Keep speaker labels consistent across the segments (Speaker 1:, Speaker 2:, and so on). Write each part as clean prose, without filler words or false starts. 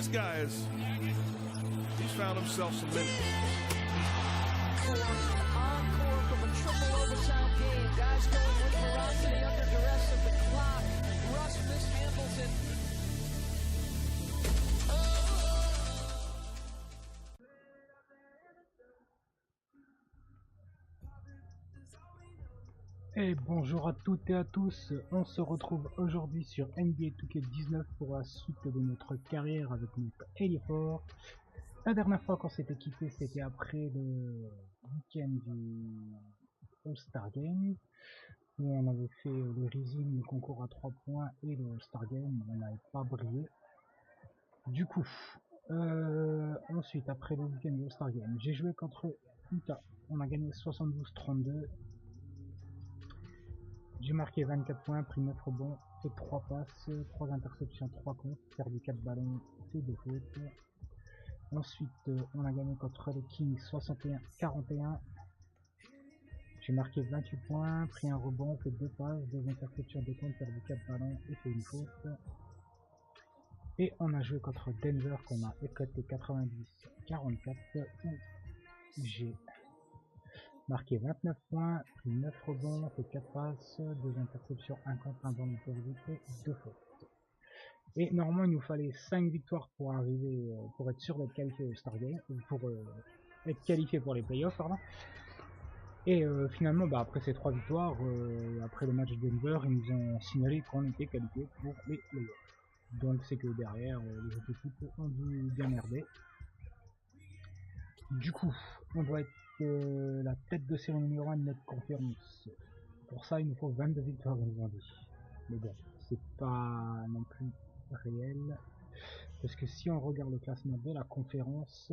Speaker 1: this guy is, he's found himself some minutes.
Speaker 2: Encore from a triple overtime game. Guys going with ferocity under duress of the clock. Russ mishandles it.
Speaker 3: Et bonjour à toutes et à tous, on se retrouve aujourd'hui sur NBA 2K19 pour la suite de notre carrière avec notre éléphant. La dernière fois qu'on s'était quitté, c'était après le week-end du All-Star Game, où on avait fait le Rising, le concours à 3 points et le All-Star Game, on n'avait pas brillé. Du coup, ensuite, après le week-end du All-Star Game, j'ai joué contre Utah, on a gagné 72-32. J'ai marqué 24 points, pris 9 rebonds, fait 3 passes, 3 interceptions, 3 comptes, perdu 4 ballons, fait 2 fautes. Ensuite, on a gagné contre les Kings 61-41. J'ai marqué 28 points, pris un rebond, fait 2 passes, 2 interceptions, 2 comptes, perdu 4 ballons et fait une faute. Et on a joué contre Denver qu'on a éclaté 90-44 où j'ai marqué 29 points, pris 9 rebonds, fait 4 passes, 2 interceptions, 1 contre, 1 ballon perdu et 2 fautes. Et normalement il nous fallait 5 victoires pour arriver, pour être sûr d'être qualifié au Star Game, pour être qualifié pour les playoffs, pardon. Et finalement, après ces 3 victoires, après le match de Denver, ils nous ont signalé qu'on était qualifié pour les playoffs. Donc c'est que derrière, les autres équipes ont dû bien merder. Du coup, on doit être la tête de série numéro 1 de notre conférence. Pour ça, il nous faut 22 victoires, ils nous ont dit. Mais bon, c'est pas non plus réel. Parce que si on regarde le classement de la conférence,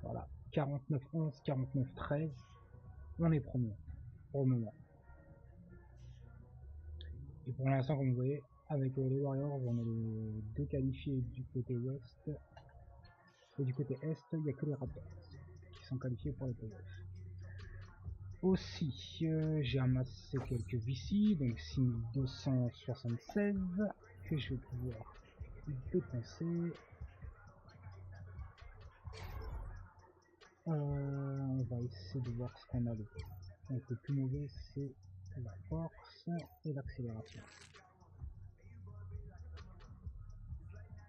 Speaker 3: voilà, 49-11, 49-13, on est premier, pour le moment. Et pour l'instant, comme vous voyez, avec les Warriors, on est les 2 qualifiés du côté ouest. Et du côté est, il n'y a que les Raptors qui sont qualifiés pour les playoffs. Aussi, j'ai amassé quelques VC, donc 6276, que je vais pouvoir dépenser. On va essayer de voir ce qu'on a. Donc le plus mauvais, c'est la force et l'accélération.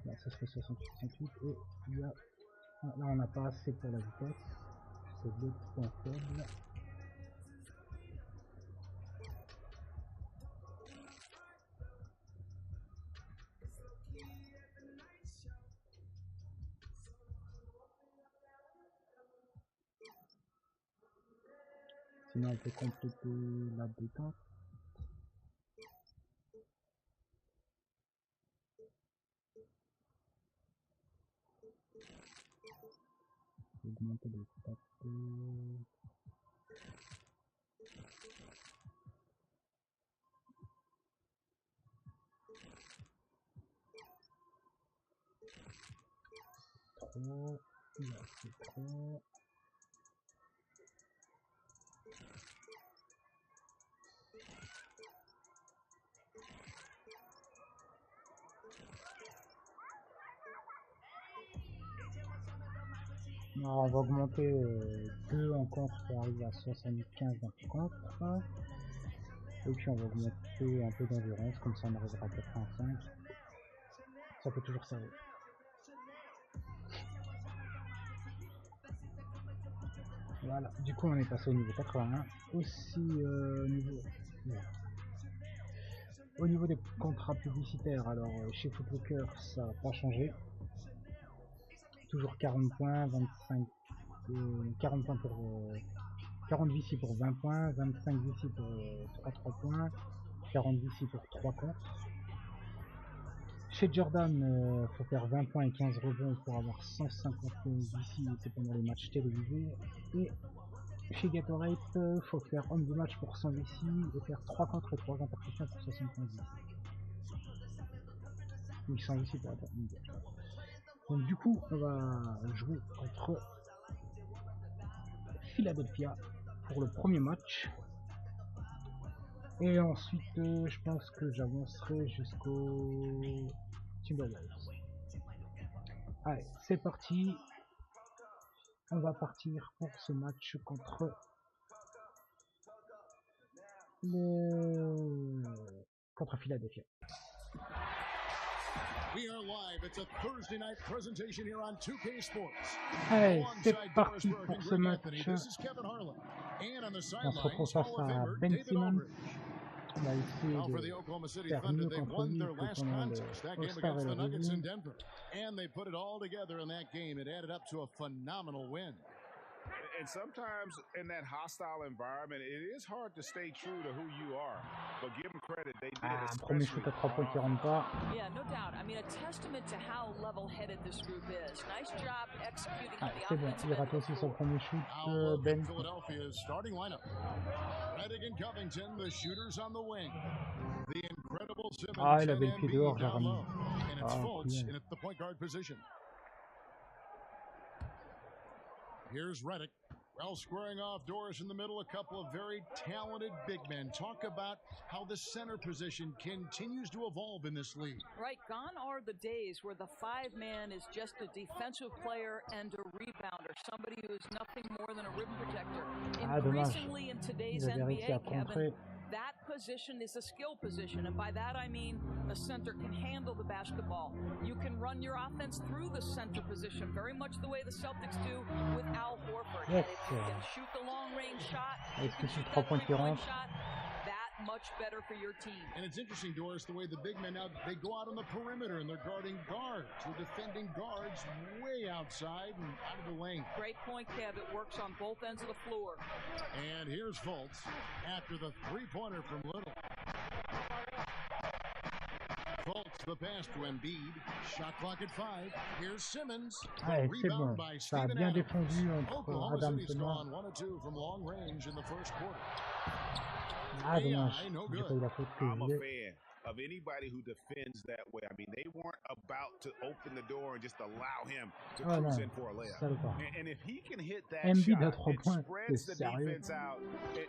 Speaker 3: Là, ça serait 68 et il y a... Là, on n'a pas assez pour la vitesse. C'est 2 points faibles. Sinon, on peut compléter la détente. Augmenter les stats. Trop. Là, c'est trop. Alors, on va augmenter 2 en contre pour arriver à 75 en contre. Et puis on va augmenter un peu d'endurance, comme ça on arrivera à 85. Ça peut toujours servir. Voilà, du coup on est passé au niveau 81. Aussi au niveau des contrats publicitaires, alors chez Footlocker ça n'a pas changé. Toujours 40 points, 25, 40 points pour 40 VC pour 20 points, 25 VC pour 3 points, 40 VC pour 3 contre. Chez Jordan, faut faire 20 points et 15 rebonds pour avoir 150 VC, c'est pendant les matchs télévisés. Et chez Gatorade, faut faire homme de match pour 100 VC et faire 3 contre et 3 interceptions pour 75 VC. Oui, 100 VC pour avoir une match. Donc du coup, on va jouer contre Philadelphia pour le premier match. Et ensuite, je pense que j'avancerai jusqu'au Timberwolves. Allez, c'est parti. On va partir pour ce match contre Philadelphia. Allez, c'est parti pour ce match. On se retrouve face à Ben Simmons. On va essayer de faire mieux contre lui, vu qu'on a le All-Star et le Review.
Speaker 1: And sometimes in that hostile environment, it is hard to stay true to who you are. But give them credit, they did.
Speaker 3: Un premier shoot à 3 points qui rentre pas.
Speaker 2: Yeah, no doubt. I mean, a testament to how level-headed this group is. Nice job executing on the
Speaker 3: C'est bon, il rate aussi son premier shoot, Ben.
Speaker 4: Philadelphia's starting lineup. Reddick and Covington, the shooters on the wing. The incredible Simmons
Speaker 3: Il avait le pied dehors, j'ai remis.
Speaker 4: And it's Fultz in the point guard position. Here's Reddick. Well, squaring off Doris in the middle, a couple of very talented big men. Talk about how the center position continues to evolve in this league.
Speaker 2: Right, gone are the days where the 5-man is just a defensive player and a rebounder, somebody who is nothing more than a rim protector. Increasingly in today's NBA, Kevin, that position is a skill position, and by that I mean the center can handle the basketball. You can run your offense through the center position, very much the way the Celtics do with Al Horford.
Speaker 3: Yes,
Speaker 2: and if you can shoot the long-range shot, you
Speaker 3: Est-ce
Speaker 2: can
Speaker 3: que
Speaker 2: shoot
Speaker 3: c'est 3
Speaker 2: that
Speaker 3: points qui
Speaker 2: three-point
Speaker 3: rentrent?
Speaker 2: shot, that much better for your team.
Speaker 4: And it's interesting, Doris, the way the big men now, they go out on the perimeter and they're guarding guards. They're defending guards way outside and out of the lane.
Speaker 2: Great point, Kev. It works on both ends of the floor.
Speaker 4: And here's Fultz after the three-pointer from Little. Fultz the pass to Embiid. Shot clock at 5. Here's Simmons.
Speaker 3: Allez, c'est bon.
Speaker 4: By
Speaker 3: Ça a
Speaker 4: Steven
Speaker 3: bien
Speaker 4: Adams.
Speaker 3: défendu entre
Speaker 4: Oklahoma
Speaker 3: Adams
Speaker 4: City's
Speaker 3: et moi.
Speaker 4: gone 1-2 from long range in the first quarter.
Speaker 3: Dommage.
Speaker 4: no
Speaker 3: J'ai
Speaker 4: good.
Speaker 3: pas eu la faute que
Speaker 1: I'm
Speaker 3: je
Speaker 1: a
Speaker 3: voulais.
Speaker 1: fan of anybody who defends that way. I mean, they weren't about to open the door and just allow him to
Speaker 3: Oh
Speaker 1: cruise
Speaker 3: non,
Speaker 1: in for a layup.
Speaker 3: salopard.
Speaker 1: And if he can hit that
Speaker 3: Embiid à
Speaker 1: shot,
Speaker 3: 3
Speaker 1: it
Speaker 3: points,
Speaker 1: spreads
Speaker 3: c'est
Speaker 1: the
Speaker 3: sérieux.
Speaker 1: defense out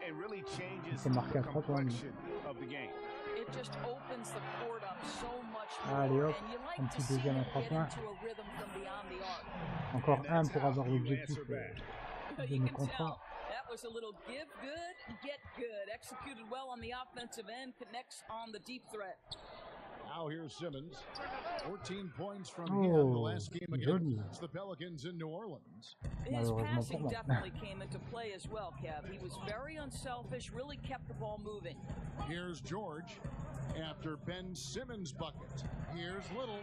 Speaker 1: and really changes
Speaker 3: C'est marqué
Speaker 1: the
Speaker 3: à 3 points.
Speaker 1: complexion of the game.
Speaker 2: It just opens the court up so much
Speaker 3: Allez
Speaker 2: more,
Speaker 3: hop,
Speaker 2: and you like
Speaker 3: un
Speaker 2: to
Speaker 3: petit
Speaker 2: see
Speaker 3: deuxième à
Speaker 2: him
Speaker 3: 3
Speaker 2: get
Speaker 3: points.
Speaker 2: into a rhythm from beyond the arc.
Speaker 3: Encore
Speaker 1: And
Speaker 3: un
Speaker 1: that's
Speaker 3: pour
Speaker 1: how
Speaker 3: avoir
Speaker 1: you
Speaker 3: l'objectif
Speaker 1: answer back.
Speaker 3: de
Speaker 2: You
Speaker 3: nos
Speaker 2: can
Speaker 3: contrats.
Speaker 2: tell that was a little give good, get good. Executed well on the offensive end, connects on the deep threat.
Speaker 4: Now here's Simmons. 14 points from him the last game
Speaker 3: joli.
Speaker 4: against the Pelicans in New Orleans.
Speaker 2: His
Speaker 3: Malheureusement pour
Speaker 2: passing
Speaker 3: moi.
Speaker 2: definitely came into play as well, Kev. He was very unselfish, really kept the ball moving.
Speaker 4: Here's George after Ben Simmons' bucket. Here's Little.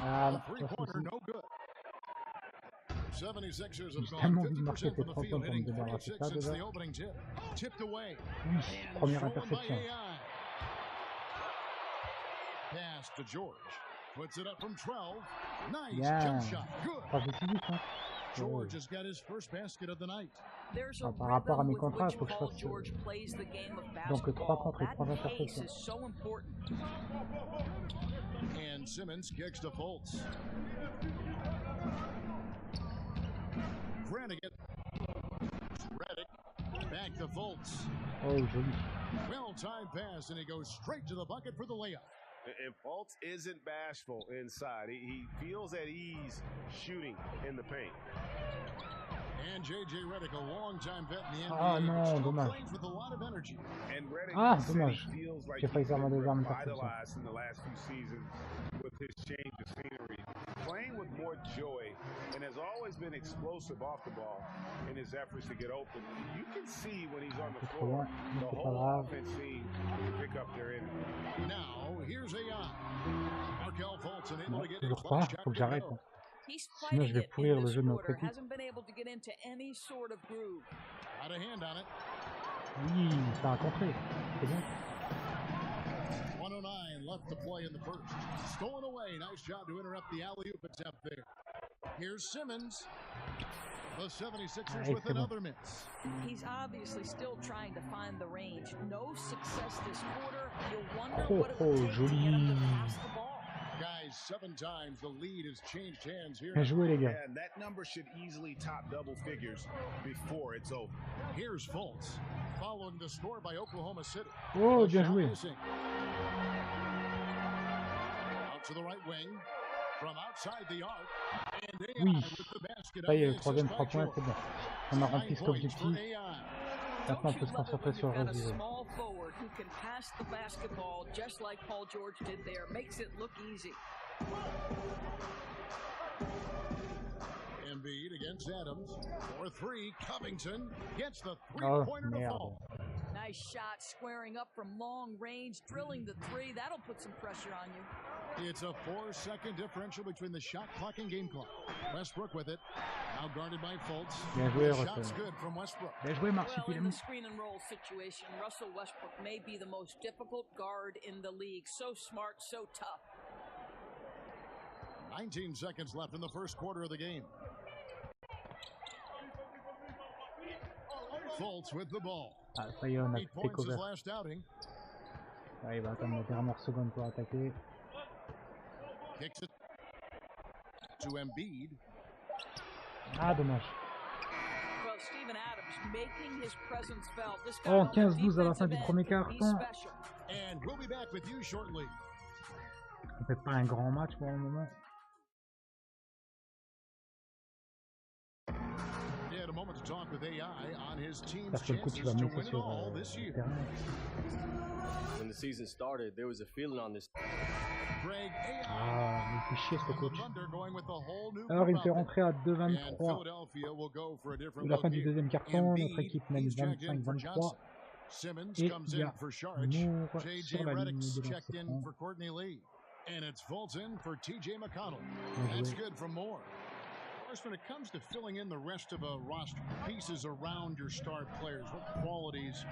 Speaker 3: Ah,
Speaker 4: A three-pointer, no good. 76ers have
Speaker 3: J'ai
Speaker 4: gone
Speaker 3: tellement envie de marquer
Speaker 4: 50%
Speaker 3: tes
Speaker 4: from the
Speaker 3: 3
Speaker 4: field,
Speaker 3: points pour me
Speaker 4: hitting
Speaker 3: débarrasser de
Speaker 4: 46
Speaker 3: ça
Speaker 4: since
Speaker 3: déjà.
Speaker 4: the opening tip. Tipped away.
Speaker 3: Oui, première
Speaker 4: Stolen by
Speaker 3: interception.
Speaker 4: AI. Pass to George. Puts it up from 12. Nice
Speaker 3: Bien.
Speaker 4: jump shot. Good.
Speaker 3: Pas décisif, hein.
Speaker 4: George has got his first basket of the night.
Speaker 2: There's a
Speaker 3: Ah, par rapport à
Speaker 2: rhythm
Speaker 3: mes
Speaker 2: with
Speaker 3: contrats,
Speaker 2: which
Speaker 3: il faut que je
Speaker 2: Paul
Speaker 3: fasse
Speaker 2: George plays the game of
Speaker 3: donc 3
Speaker 2: basketball.
Speaker 3: contre et 3
Speaker 2: That pace
Speaker 3: interceptions.
Speaker 2: is so important.
Speaker 4: And Simmons kicks to Fultz. Brannigan. Reddick. Back to Fultz.
Speaker 3: Oh, joli.
Speaker 4: Well-timed pass, and he goes straight to the bucket for the layup.
Speaker 1: And Fultz isn't bashful inside. He feels at ease shooting in the paint.
Speaker 4: And J.J. Reddick, a long-time vet in the NBA,
Speaker 3: Ah non,
Speaker 4: still
Speaker 3: dommage.
Speaker 4: plays with a lot of energy.
Speaker 1: And Reddick
Speaker 3: Ah,
Speaker 1: said
Speaker 3: dommage.
Speaker 1: he feels like
Speaker 3: J'ai failli
Speaker 1: he's
Speaker 3: faire ma
Speaker 1: been
Speaker 3: deuxième interception.
Speaker 1: revitalized in the last few seasons with his change of scenery, playing with more joy, and has always been explosive off the ball in his efforts to get open. You can see when he's on the
Speaker 3: C'est trop loin,
Speaker 1: floor,
Speaker 3: mais
Speaker 1: the
Speaker 3: c'est pas
Speaker 1: whole
Speaker 3: grave.
Speaker 1: offense seems to pick up their energy.
Speaker 4: Now, here's AI. Markel Fultz unable
Speaker 3: Non,
Speaker 4: to get
Speaker 3: toujours
Speaker 4: his
Speaker 3: pas,
Speaker 4: shot
Speaker 3: faut que
Speaker 4: to
Speaker 3: j'arrête.
Speaker 4: go.
Speaker 2: He's
Speaker 3: Sinon, je
Speaker 2: fighting
Speaker 3: vais
Speaker 2: it
Speaker 3: pourrir
Speaker 2: in
Speaker 3: le
Speaker 2: this
Speaker 3: jeu de notre
Speaker 2: quarter.
Speaker 3: équipe.
Speaker 2: Hasn't been able to get into any sort of groove.
Speaker 4: Out of hand on it.
Speaker 3: Oui, ça a contré. C'est bon.
Speaker 4: 109 left to play in the first. Stolen away. Nice job to interrupt the alley-oop attempt there. Here's Simmons. The 76ers
Speaker 3: Allez,
Speaker 4: with
Speaker 3: c'est bon.
Speaker 4: another miss.
Speaker 2: He's obviously still trying to find the range. No success this quarter. You'll wonder
Speaker 3: Oh,
Speaker 2: what it would take to get him to
Speaker 3: joli.
Speaker 2: pass the ball.
Speaker 4: Guys, 7 times the lead has changed hands here.
Speaker 3: Bien joué, les gars.
Speaker 1: And that number should easily top double figures before it's over.
Speaker 4: Here's Fultz, following the score by Oklahoma City.
Speaker 3: Oh,
Speaker 4: The
Speaker 3: bien
Speaker 4: shot
Speaker 3: joué.
Speaker 4: missing. Out to the right wing.
Speaker 3: Oui, ça y est, le troisième 3 points, c'est bon. On a rempli cet objectif. Maintenant, on peut se concentrer sur le reste du jeu.
Speaker 4: Embiid against Adams. 4-3. Covington gets the
Speaker 3: Oh,
Speaker 4: three-pointer to fall.
Speaker 2: Nice shot, squaring up from long range, drilling the three. That'll put some pressure on you.
Speaker 4: It's a 4-second differential between the shot clock and game clock. Westbrook with it. Now guarded by Fultz.
Speaker 3: Bien joué,
Speaker 4: Shot's good from Westbrook.
Speaker 3: Bien joué,
Speaker 2: Well, in the screen and roll situation, Russell Westbrook may be the most difficult guard in the league. So smart, so tough.
Speaker 4: 19 seconds left in the first quarter of the game. Fultz with the ball.
Speaker 3: Ah, ça y est, on a
Speaker 4: 8
Speaker 3: fait
Speaker 4: points his
Speaker 3: cover.
Speaker 4: last outing.
Speaker 3: Ah, il va attendre la dernière seconde pour attaquer.
Speaker 4: Kicks it to Embiid.
Speaker 3: Ah, dommage.
Speaker 2: Well, Steven Adams making his presence felt. This guy
Speaker 3: Oh,
Speaker 2: on the
Speaker 3: 15-12 à la fin
Speaker 2: defensive
Speaker 3: du
Speaker 2: end,
Speaker 3: premier
Speaker 2: he's
Speaker 3: quart-temps.
Speaker 2: special.
Speaker 4: And we'll be back with you shortly.
Speaker 3: On fait pas un grand match pour le moment.
Speaker 4: He had a moment to talk with AI on his team's
Speaker 3: Parce que le coach
Speaker 4: chances
Speaker 3: va
Speaker 4: to
Speaker 3: mettre
Speaker 4: win it
Speaker 3: sur
Speaker 4: all this
Speaker 3: le
Speaker 4: year.
Speaker 3: terrain.
Speaker 5: When the season started, there was a feeling on this.
Speaker 4: Greg AI
Speaker 3: Ah, il fait chier ce
Speaker 4: and the
Speaker 3: coach.
Speaker 4: Thunder going with a whole new
Speaker 3: Alors, il me fait
Speaker 4: group
Speaker 3: rentrer à
Speaker 4: outfit. And
Speaker 3: 2-23.
Speaker 4: Philadelphia will go for a different
Speaker 3: De la
Speaker 4: look
Speaker 3: fin du
Speaker 4: here.
Speaker 3: deuxième quart-temps, notre
Speaker 4: Embiid,
Speaker 3: équipe mène
Speaker 4: he's checked in for
Speaker 3: 25-23.
Speaker 4: Johnson. Simmons
Speaker 3: Et
Speaker 4: comes
Speaker 3: il y
Speaker 4: in
Speaker 3: a
Speaker 4: for Sharich.
Speaker 3: Moore
Speaker 4: J.J.
Speaker 3: sur la ligne
Speaker 4: Redick's
Speaker 3: de
Speaker 4: checked
Speaker 3: lancer
Speaker 4: in
Speaker 3: franc.
Speaker 4: for Courtney Lee. And it's Fultz in for T.J. McConnell.
Speaker 3: Bien
Speaker 4: That's
Speaker 3: joué.
Speaker 4: good from Moore. Of course, when it comes to filling in the rest of a roster, pieces around your star players, what qualities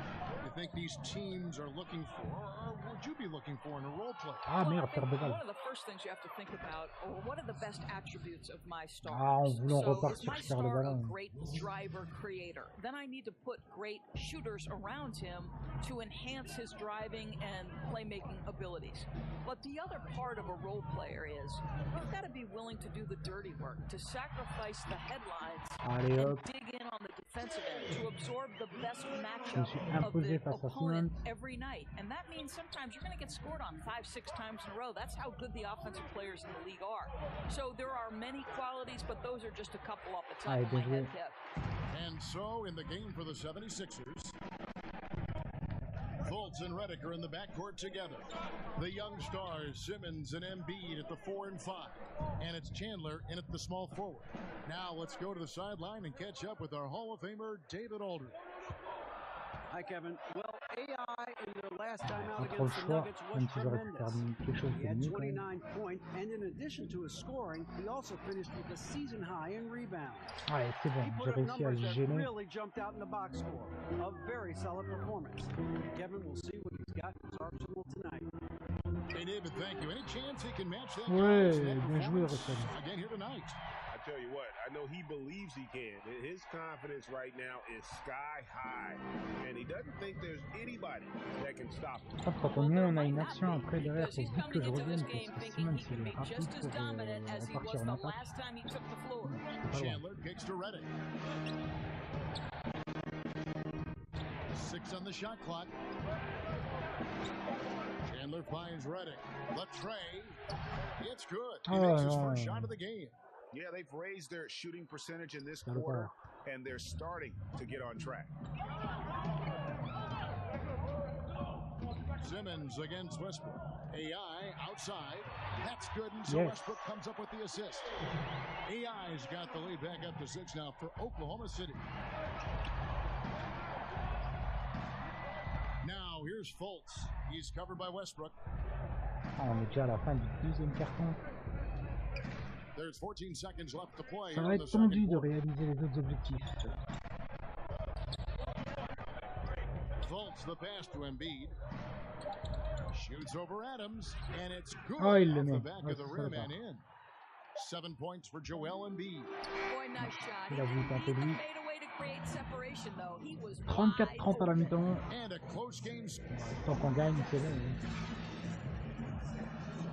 Speaker 4: you think these teams are looking for, or would you be looking for in a role player?
Speaker 3: Ah merde, perte de
Speaker 2: One
Speaker 3: balle.
Speaker 2: of the first things you have to think about, or what are the best attributes of my stars?
Speaker 3: Ah, en voulant
Speaker 2: So, is
Speaker 3: repartir
Speaker 2: my
Speaker 3: sur le
Speaker 2: star a
Speaker 3: ballon.
Speaker 2: great driver creator? Then I need to put great shooters around him to enhance his driving and playmaking abilities. But the other part of a role player is you've got to be willing to do the dirty work, to sacrifice the headlines,
Speaker 3: Allez
Speaker 2: and
Speaker 3: hop.
Speaker 2: dig in on the defensive end, to absorb the best
Speaker 3: Je me
Speaker 2: matchup
Speaker 3: suis
Speaker 2: of
Speaker 3: imposé
Speaker 2: the
Speaker 3: face à
Speaker 2: opponent
Speaker 3: Simmons.
Speaker 2: every night. And that means sometimes you're going to get scored on 5-6 times in a row. That's how good the offensive players in the league are. So there are many qualities, but those are just a couple off the top of my head, Kev.
Speaker 4: And so, in the game for the 76ers, Fultz and Redick are in the backcourt together. The young stars, Simmons and Embiid at the 4 and 5. And it's Chandler in at the small forward. Now let's go to the sideline and catch up with our Hall of Famer, David Aldridge.
Speaker 6: Hi, Kevin. Well, AI in their last time
Speaker 3: Pas
Speaker 6: out
Speaker 3: trop le
Speaker 6: against the
Speaker 3: choix,
Speaker 6: Nuggets was
Speaker 3: même si j'aurais pu faire
Speaker 6: tremendous.
Speaker 3: quelque chose
Speaker 6: He
Speaker 3: de
Speaker 6: had
Speaker 3: mieux quand même.
Speaker 6: 29 points, and in addition to his scoring, he also finished with a season high in rebounds.
Speaker 3: Allez, c'est bon,
Speaker 6: He
Speaker 3: j'ai
Speaker 6: put up
Speaker 3: réussi à
Speaker 6: numbers
Speaker 3: le
Speaker 6: that
Speaker 3: gêner.
Speaker 6: really jumped out in the box score. A very solid performance. Kevin, we'll see what he's got in his arsenal tonight.
Speaker 4: Hey, David, thank you. Any chance he can match that?
Speaker 3: Ouais,
Speaker 4: guy's net
Speaker 3: bien joué,
Speaker 4: performance
Speaker 3: Russell.
Speaker 4: again here tonight?
Speaker 1: I tell you what, I know he believes he can. His confidence right now is sky high, and he doesn't think there's anybody that can stop him.
Speaker 3: Quand on a une action après derrière, faut vite que je revienne parce que Simmons il est rapide pour repartir en attaque.
Speaker 4: Chandler kicks to Redick. 6 on the shot clock. Chandler finds Redick. The tray. It's good. He makes his first shot of the game.
Speaker 1: Yeah, they've raised their shooting percentage in this quarter, and they're starting to get on track.
Speaker 4: Simmons against Westbrook. AI outside. That's good, and so Westbrook comes up with the assist. AI's got the lead back up to 6 now for Oklahoma City. Now here's Fultz. He's covered by Westbrook.
Speaker 3: Ah, on est déjà à la fin du deuxième carton.
Speaker 4: There's 14 seconds left to play.
Speaker 3: Ça va être tendu de réaliser les autres objectifs.
Speaker 4: Fultz the pass to Embiid. Shoots over Adams, and it's good
Speaker 3: Oh, il le
Speaker 4: off the
Speaker 3: met.
Speaker 4: back
Speaker 3: Ouais,
Speaker 4: of the
Speaker 3: c'est
Speaker 4: rim
Speaker 3: sympa.
Speaker 4: and in. 7 points for Joel Embiid.
Speaker 2: Boy, nice shot.
Speaker 3: Il a voulu tenter lui.
Speaker 2: Made a way to create separation, though. He was
Speaker 3: 34-30 à la mi-temps.
Speaker 4: And a close game.
Speaker 3: Tant qu'on gagne, c'est bon. De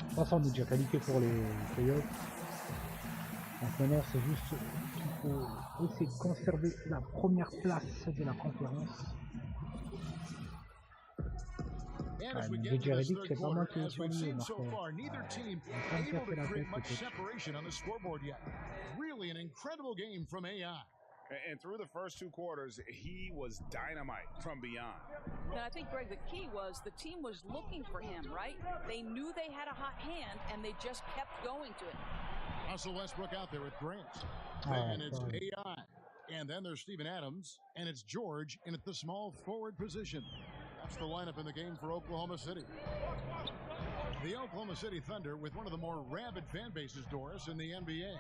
Speaker 3: toute façon, on est déjà qualifié pour les playoffs. Donc maintenant, c'est juste qu'il faut essayer de conserver la première place de la conférence.
Speaker 4: And as we get to this third quarter, as we've seen so far, neither team able to create much separation on the scoreboard yet. Really an incredible game from AI.
Speaker 1: And through the first two quarters, he was dynamite from beyond.
Speaker 2: And I think, Greg, the key was the team was looking for him, right? They knew they had a hot hand, and they just kept going to it.
Speaker 4: Russell Westbrook out there with Grant. Then it's AI. And then there's Steven Adams. And it's George in at the small forward position. That's the lineup in the game for Oklahoma City. The Oklahoma City Thunder with one of the more rabid fan bases, Doris, in the NBA.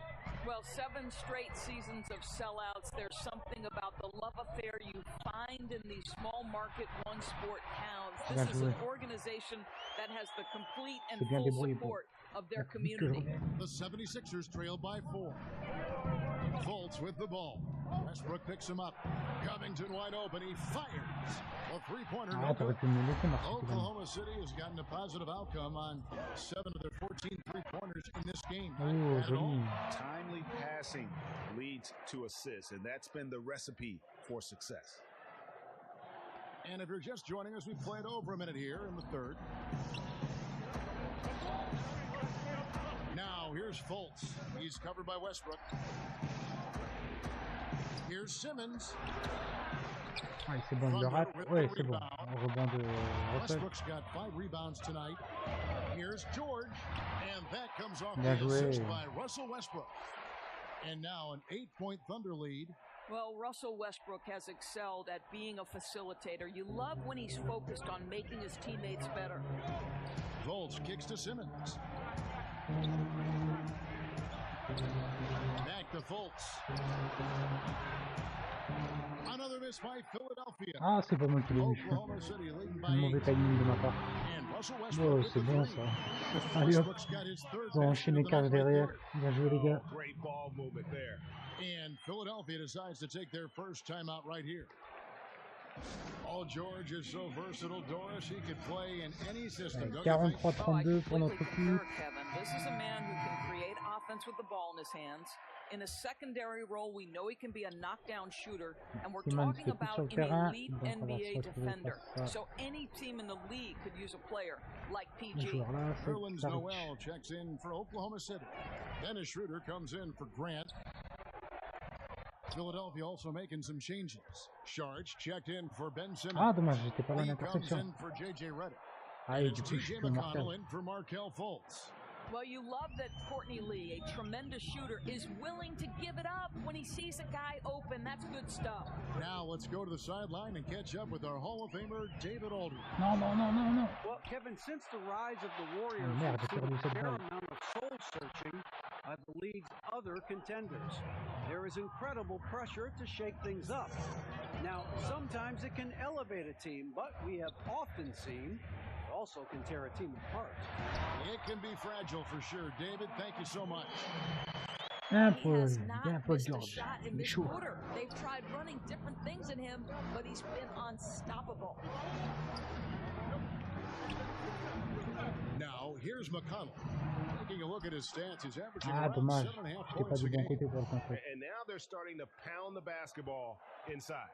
Speaker 2: Well, 7 straight seasons of sellouts. There's something about the love affair you find in these small market one-sport towns. This is an organization that has the complete and full support of their community.
Speaker 4: The 76ers trail by 4. Fultz with the ball. Westbrook picks him up. Covington wide open. He fires. A three-pointer. Oklahoma City has gotten a positive outcome on 7 of their 14 three-pointers in this game.
Speaker 1: Timely passing leads to assists, and that's been the recipe for success.
Speaker 4: And if you're just joining us, we played over a minute here in the third. Now, here's Fultz. He's covered by Westbrook. Here's Simmons.
Speaker 3: Ah, c'est bon, il le rate. Ouais, c'est bon. Un rebond de Russell.
Speaker 4: Westbrook's got 5 rebounds tonight. Here's George. And that comes off the assist by Russell Westbrook. And now an 8-point Thunder lead.
Speaker 2: Well, Russell Westbrook has excelled at being a facilitator. You love when he's focused on making his teammates better.
Speaker 4: Fultz kicks to Simmons. Back to Fultz. Another miss by Philadelphia.
Speaker 3: Ah, c'est pas moi qui l'ai vu. Un mauvais timing de ma part. Oh, c'est bon ça. Allez hop. On va enchaîner 15 derrière. Bien joué les gars.
Speaker 4: And Philadelphia decides to take their first timeout right here. Oh, George is so versatile, Doris. He could play in any system.
Speaker 3: 43-32 pour notre équipe.
Speaker 2: This is a man who can create offense with the ball in his hands. In a secondary role, we know he can be a knockdown shooter, and we're talking about an elite NBA defender. So any team in the league could use a player like PG.
Speaker 4: Nerlens Noel checks in for Oklahoma City. Dennis Schroeder comes in for Grant. Philadelphia also making some changes. Sharch checked in for Ben Simmons.
Speaker 3: Ah, dommage, j'étais pas là
Speaker 4: Lee
Speaker 3: l'interception.
Speaker 4: comes in for J.J. Redick.
Speaker 3: Ah, et du coup, je peux marquer.
Speaker 4: McConnell in for Markelle Fultz.
Speaker 2: Well, you love that Courtney Lee, a tremendous shooter, is willing to give it up when he sees a guy open. That's good stuff.
Speaker 4: Now let's go to the sideline and catch up with our Hall of Famer, David Aldridge.
Speaker 3: Non, non, non, non, non.
Speaker 6: Well, Kevin, since the rise of the Warriors,
Speaker 3: Merde,
Speaker 6: we've
Speaker 3: j'ai
Speaker 6: seen
Speaker 3: perdu
Speaker 6: a
Speaker 3: cette
Speaker 6: fair
Speaker 3: balle.
Speaker 6: amount of soul-searching by the league's other contenders. There is incredible pressure to shake things up. Now, sometimes it can elevate a team, but we have often seen it also can tear a team apart.
Speaker 4: It can be fragile for sure. David, thank you so much.
Speaker 3: Un
Speaker 2: He
Speaker 3: peu,
Speaker 2: has
Speaker 3: bien
Speaker 2: not
Speaker 3: peu
Speaker 2: missed a
Speaker 3: George.
Speaker 2: shot in
Speaker 3: Il est
Speaker 2: this
Speaker 3: chaud.
Speaker 2: quarter. They've tried running different things in him, but he's been unstoppable.
Speaker 4: Now, here's McConnell. Taking a look at his stats, he's averaging
Speaker 3: Ah,
Speaker 4: around
Speaker 3: dommage.
Speaker 4: 7.5
Speaker 3: J'étais pas
Speaker 4: points
Speaker 3: du
Speaker 4: a
Speaker 3: bon
Speaker 4: game.
Speaker 3: côté pour le contrer.
Speaker 1: And now they're starting to pound the basketball inside.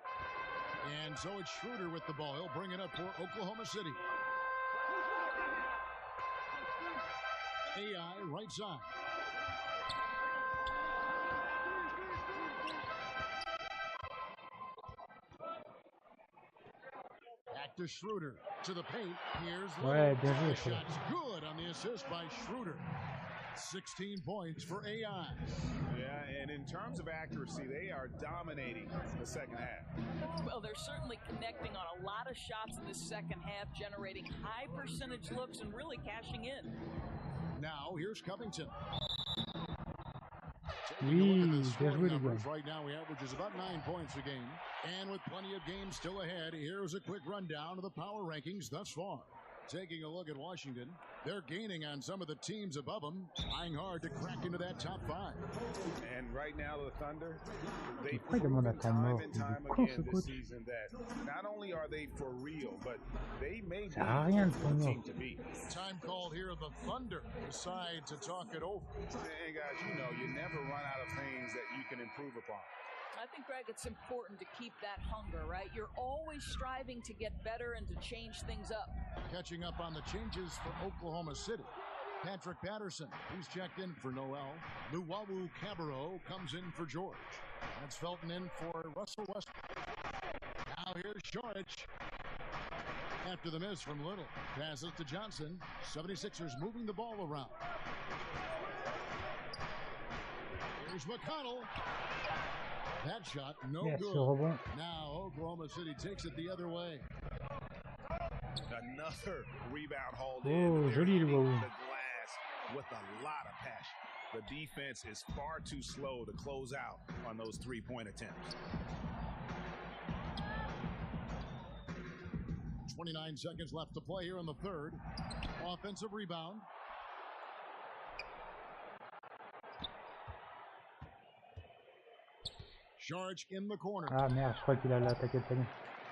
Speaker 4: And so it's Schroeder with the ball. He'll bring it up for Oklahoma City. AI right side. Back to Schroeder. To the paint. Here's
Speaker 3: Ouais, bien
Speaker 4: the
Speaker 3: joué, Schroeder.
Speaker 4: shot's good on the assist by Schroeder. 16 points for AI.
Speaker 1: Yeah, and in terms of accuracy, they are dominating the second half.
Speaker 2: Well, they're certainly connecting on a lot of shots in this second half, generating high percentage looks and really cashing in.
Speaker 4: Now, here's Covington.
Speaker 3: Oui, bien joué les gars.
Speaker 4: Right now, he averages about 9 points a game. And with plenty of games still ahead, here's a quick rundown of the power rankings thus far. Taking a look at Washington, they're gaining on some of the teams above them, trying hard to crack into that top 5.
Speaker 1: And right now, the Thunder, they've
Speaker 3: Pourquoi il demande à
Speaker 1: proven
Speaker 3: temps
Speaker 1: time
Speaker 3: mort?
Speaker 1: and
Speaker 3: Il
Speaker 1: time
Speaker 3: est con ce
Speaker 1: again this
Speaker 3: coach.
Speaker 1: season that not only are they for real, but they may be
Speaker 3: Ça sert à rien de temps
Speaker 1: the
Speaker 3: mort.
Speaker 1: team to beat.
Speaker 4: Time called here, the Thunder decide to talk it over.
Speaker 1: And guys, you know, you never run out of things that you can improve upon.
Speaker 2: I think, Greg, it's important to keep that hunger, right? You're always striving to get better and to change things up.
Speaker 4: Catching up on the changes for Oklahoma City. Patrick Patterson, he's checked in for Noel. Luwawu Cabarro comes in for George. That's Felton in for Russell Westbrook. Now here's Shorich. After the miss from Little. Passes to Johnson. 76ers moving the ball around. Here's McConnell. That shot, no good. Now Oklahoma City takes it the other way.
Speaker 1: Another rebound hauled in.
Speaker 3: Joli,
Speaker 1: the glass with a lot of passion. The defense is far too slow to close out on those three-point attempts.
Speaker 4: 29 seconds left to play here in the third. Offensive rebound. George in the corner.
Speaker 3: Ah merde, je crois qu'il allait attaquer le panier.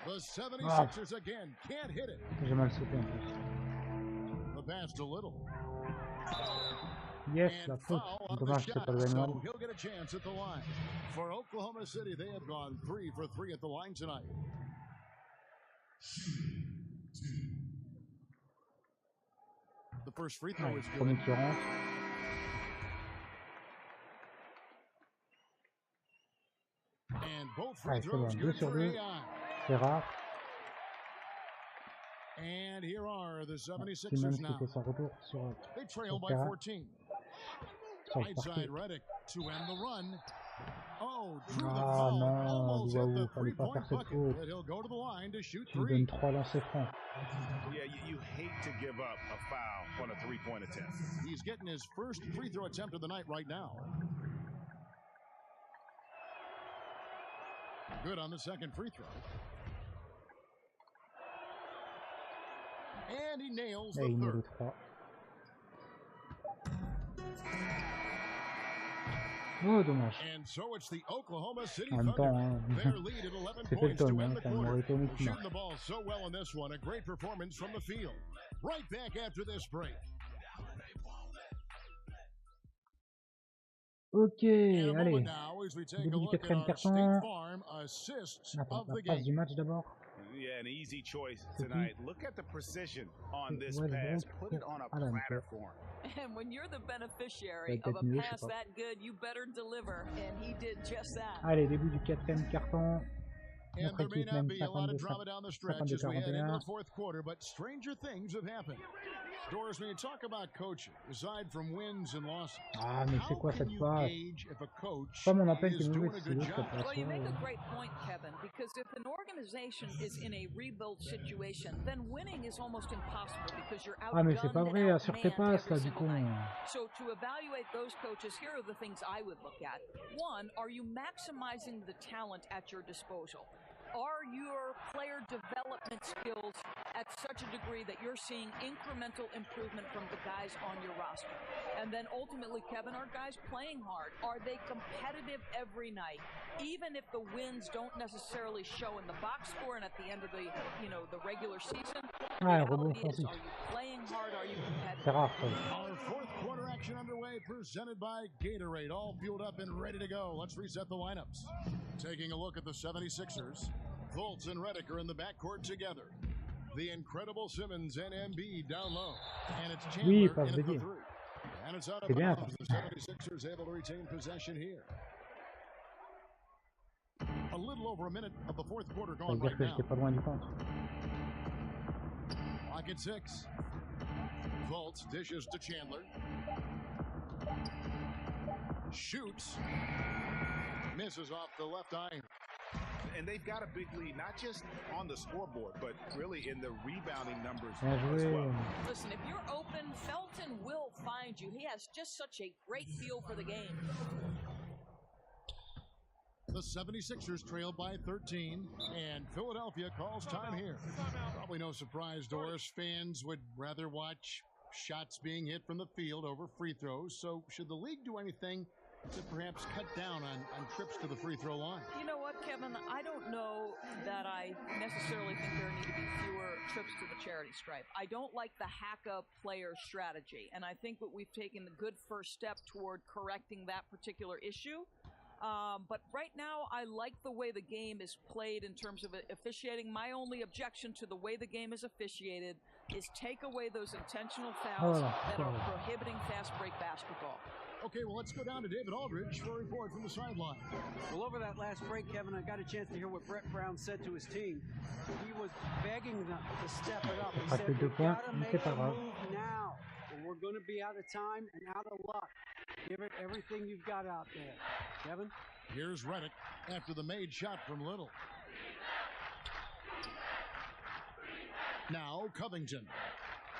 Speaker 4: The 76ers again can't hit it.
Speaker 3: J'ai mal sauté en plus.
Speaker 4: The pass to Little.
Speaker 3: Yes, la faute. Dommage, c'est pas le manuel.
Speaker 4: So he'll get a chance at the line. For Oklahoma City, they have gone 3 for 3 at the line tonight. The first free throw is good. And both free throws good for AI.
Speaker 3: C'est rare.
Speaker 4: And here are the 76ers now. They trail by 14. Right side Redick to end the run. Oh, drew the foul. Almost hit the three-point bucket, but he'll go to the line to shoot 3.
Speaker 1: Yeah, you hate to give up a foul on a three-point attempt.
Speaker 4: He's getting his first free throw attempt of the night right now. Good on the second free throw. And he nails the third.
Speaker 3: Oh, dommage.
Speaker 4: And so it's the Oklahoma City
Speaker 3: En même
Speaker 4: Thunder.
Speaker 3: temps,
Speaker 4: Their lead at 11
Speaker 3: c'était le
Speaker 4: points to
Speaker 3: tome,
Speaker 4: end the
Speaker 3: ça m'aurait
Speaker 4: quarter.
Speaker 3: étonné qu'il
Speaker 4: Shooting
Speaker 3: marque.
Speaker 4: the ball so well in this one. A great performance from the field. Right back after this break.
Speaker 3: Ok, allez.
Speaker 4: Now, as we take a
Speaker 3: Début du
Speaker 4: look at
Speaker 3: quatrième
Speaker 4: our
Speaker 3: carton.
Speaker 4: State Farm assists
Speaker 3: Attends,
Speaker 4: of
Speaker 3: la
Speaker 4: the
Speaker 3: passe
Speaker 4: game.
Speaker 3: du match d'abord.
Speaker 1: Yeah, an easy choice tonight. Look at the precision on this pass. Put it on a platter for him.
Speaker 2: And when you're the beneficiary of a pass that good, you better deliver. And he did just that.
Speaker 3: Allez, début du quatrième carton.
Speaker 4: And
Speaker 3: Notre
Speaker 4: there may
Speaker 3: équipe
Speaker 4: not
Speaker 3: mène
Speaker 4: be a lot of drama
Speaker 3: 52-41.
Speaker 4: down the stretch as we head into the fourth quarter, but stranger things have happened. Doris, when you talk about coaching, aside from wins and losses,
Speaker 3: Ah, mais c'est quoi cette passe?
Speaker 4: if a coach
Speaker 3: Pas mon appel qui
Speaker 4: is
Speaker 3: est
Speaker 4: doing
Speaker 3: mauvais,
Speaker 4: a
Speaker 3: c'est
Speaker 4: good
Speaker 3: l'autre
Speaker 4: job?
Speaker 2: Well, you make a great point, Kevin, because if an organization is in a rebuild situation, then winning is almost impossible because you're
Speaker 3: Ah, mais c'est pas
Speaker 2: outgunned
Speaker 3: vrai,
Speaker 2: and
Speaker 3: assure tes
Speaker 2: outmanned
Speaker 3: passes là,
Speaker 2: every
Speaker 3: du
Speaker 2: single
Speaker 3: coup.
Speaker 2: night. So to evaluate those coaches, here are the things I would look at. One, are you maximizing the talent at your disposal? Are your player development skills at such a degree that you're seeing incremental improvement from the guys on your roster? And then ultimately, Kevin, are guys playing hard? Are they competitive every night? Even if the wins don't necessarily show in the box score and at the end of the, the regular season, the reality is, are you playing hard? Are you competitive?
Speaker 4: Our fourth quarter action underway, presented by Gatorade, all fueled up and ready to go. Let's reset the lineups. Taking a look at the 76ers, Fultz and Redick are in the backcourt together. The incredible Simmons and Embiid down low. And it's Chandler in at the 3. And it's out of bounds. The 76ers able to retain possession here. A little over a minute of the fourth quarter gone right now. Clock at 6. Fultz dishes to Chandler. Shoots. Misses off the left eye.
Speaker 1: And they've got a big lead, not just on the scoreboard, but really in the rebounding numbers as well.
Speaker 2: Listen, if you're open, Felton will find you. He has just such a great feel for the game.
Speaker 4: The 76ers trail by 13, and Philadelphia calls time here. Probably no surprise, Doris. Fans would rather watch shots being hit from the field over free throws. So should the league do anything to perhaps cut down on trips to the free throw line?
Speaker 2: You know what, Kevin? I don't know that I necessarily think there need to be fewer trips to the charity stripe. I don't like the hack-up player strategy, and I think that we've taken the good first step toward correcting that particular issue. But right now, I like the way the game is played in terms of officiating. My only objection to the way the game is officiated is take away those intentional fouls that are prohibiting fast break basketball.
Speaker 4: Okay, well, let's go down to David Aldridge for a report from the sideline.
Speaker 6: Well, over that last break, Kevin, I got a chance to hear what Brett Brown said to his team. He was begging them to step it up. He said, "We gotta make a move now, or we're going to be out of time and out of luck. Give it everything you've got out there." Kevin?
Speaker 4: Here's Reddick after the made shot from Little. Now Covington.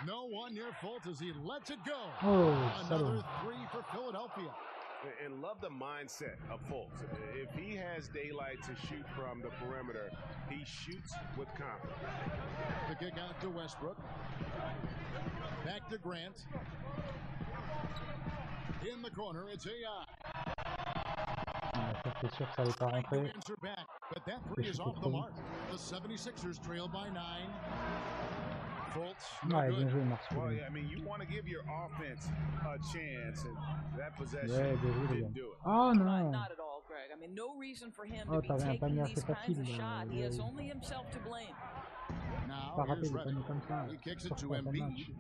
Speaker 4: No one near fault as he lets it go. Another three for Philadelphia.
Speaker 1: And love the mindset of Fultz. If he has daylight to shoot from the perimeter, he shoots with confidence.
Speaker 4: The kick out to Westbrook. Back to Grant. In the corner, it's AI.
Speaker 3: C'est sûr que ça allait pas rentrer.
Speaker 4: Back, but that three is off the mark. The 76ers trail by 9.
Speaker 3: Ouais, bien joué, Marc.
Speaker 1: Well, yeah, I mean, you want to give your offense a chance, and that possession didn't do it.
Speaker 3: Oh non.
Speaker 2: Not at all, Greg. I mean, no reason for him to be taking these kinds of shots. He has only himself to blame.
Speaker 4: Now here's Reddick. He kicks it to Embiid.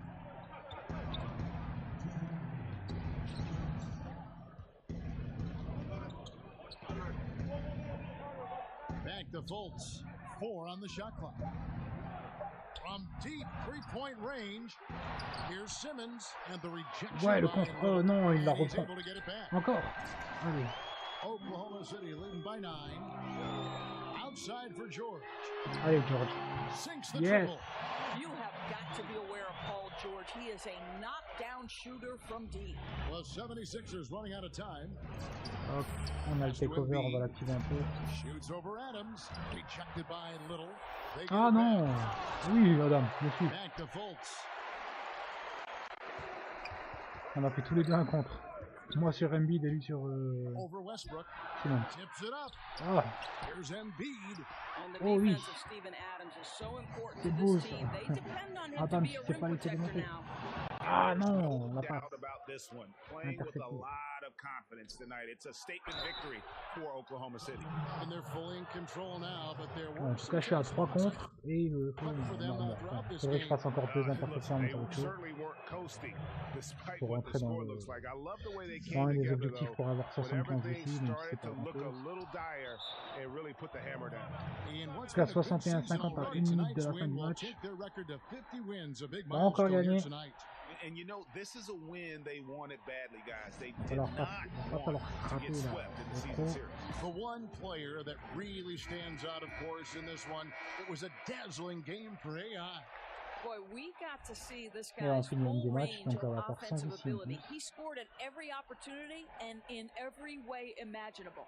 Speaker 4: Back to Fultz. 4 on the shot clock. From deep three-point range, here's Simmons and the rejection.
Speaker 3: Ouais, le contre. Oh non, il la reprend. Encore. Allez.
Speaker 4: Oklahoma City leading by 9. Outside for George.
Speaker 3: Allez, George.
Speaker 4: Sinks the
Speaker 3: Yes.
Speaker 4: triple.
Speaker 2: You have got to be aware of Paul George. He is a knockdown shooter from deep.
Speaker 4: Well, 76ers running out of time.
Speaker 3: Hop, on a le takeover, on va l'activer un peu.
Speaker 4: Shoots over Adams. Rejected by Little.
Speaker 3: Ah non. Oui, Adam, je suis.
Speaker 4: Back to Fultz.
Speaker 3: On a fait tous les deux un contre. Moi sur Embiid et lui sur
Speaker 4: Over Westbrook.
Speaker 3: Simon.
Speaker 4: Tips it up.
Speaker 3: Ah.
Speaker 4: Here's Embiid.
Speaker 3: Oh oui.
Speaker 2: C'est
Speaker 3: beau ça. Attends, si c'est pas laissé démonter. Ah non, la passe. Intercepté.
Speaker 1: Confidence tonight. It's a statement victory for Oklahoma City.
Speaker 4: And they're fully in control now, but there
Speaker 3: En tout cas, je suis à 3 contre et il me faut. C'est vrai que je fasse encore 2 interceptions avant de faire pour rentrer dans les objectifs pour avoir 75 ici, donc c'est pas grand-chose. En tout cas, 61-50 à 1 minute de la fin du match. On va encore gagner.
Speaker 1: And you know, this is a win they wanted badly, guys. They did
Speaker 3: Alors,
Speaker 1: not
Speaker 3: falloir
Speaker 1: want to get
Speaker 3: frapper
Speaker 1: swept in the season series.
Speaker 4: The one player that really stands out, of course, in this one, it was a dazzling game for AI.
Speaker 2: Boy, we got to see this guy's full range of offensive ability. He scored at every opportunity and in every way imaginable.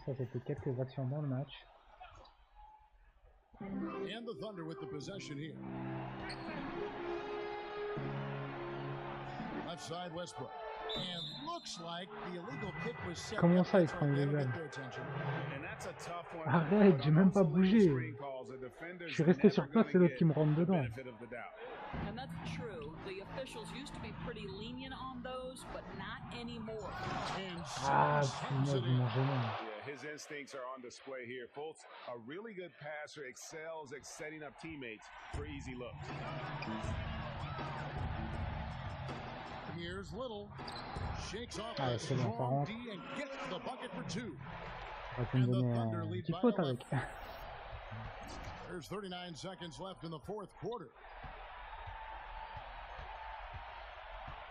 Speaker 3: Ça, c'était quelques actions dans le match.
Speaker 4: And the Thunder with the possession here. Left side Westbrook. And looks like the illegal pick was set.
Speaker 3: Comment ça, il prend illégal? Arrête, j'ai même pas bougé. Je suis resté sur place, c'est l'autre qui me rentre dedans.
Speaker 2: And that's true. The officials used to be pretty lenient on those, but not anymore.
Speaker 3: Ah, punaise, ils m'ont gêné.
Speaker 1: His instincts are on display here. Fultz, a really good passer, excels at setting up teammates for easy looks.
Speaker 4: Here's Little. Shakes off
Speaker 3: Ah, c'est bon, par contre.
Speaker 4: and gets the bucket for 2.
Speaker 3: On va te me donner un petit faute avec.
Speaker 4: There's 39 seconds left in the fourth quarter.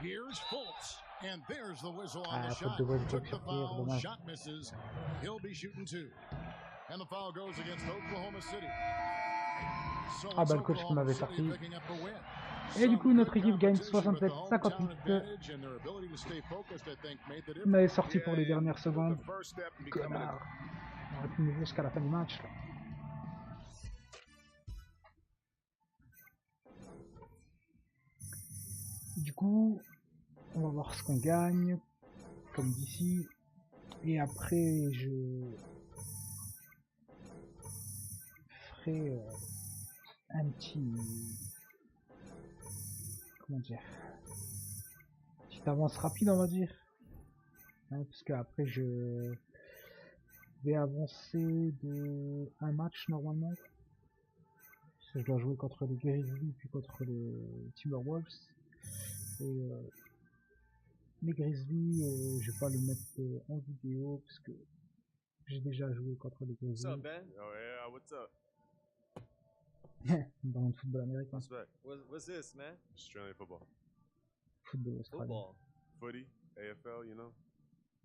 Speaker 4: Here's Fultz. And there's the whistle on the shot. Took the foul, shot misses. He'll be shooting 2. And the foul goes against Oklahoma City. So
Speaker 3: ah bah le coach qui m'avait sorti. Et du coup notre équipe gagne 67-58. Il m'avait sorti pour les dernières secondes. Connard. On aurait pu me jouer jusqu'à la fin du match là. Du coup, on va voir ce qu'on gagne. Comme d'ici, Et après, je ferai un petit... Comment dire? Petite avance rapide, on va dire. Hein, parce qu'après, je vais avancer de un match normalement. Parce que je dois jouer contre les Grizzlies puis contre les Timberwolves. Et les Grizzlies, je vais pas le mettre en vidéo parce que j'ai déjà joué contre les Grizzlies.
Speaker 5: What's up, man? Oh yeah, what's up?
Speaker 3: Dans le football américain.
Speaker 5: What's this, man? Australian football.
Speaker 3: Football australien.
Speaker 5: Football. Footy, AFL, you know.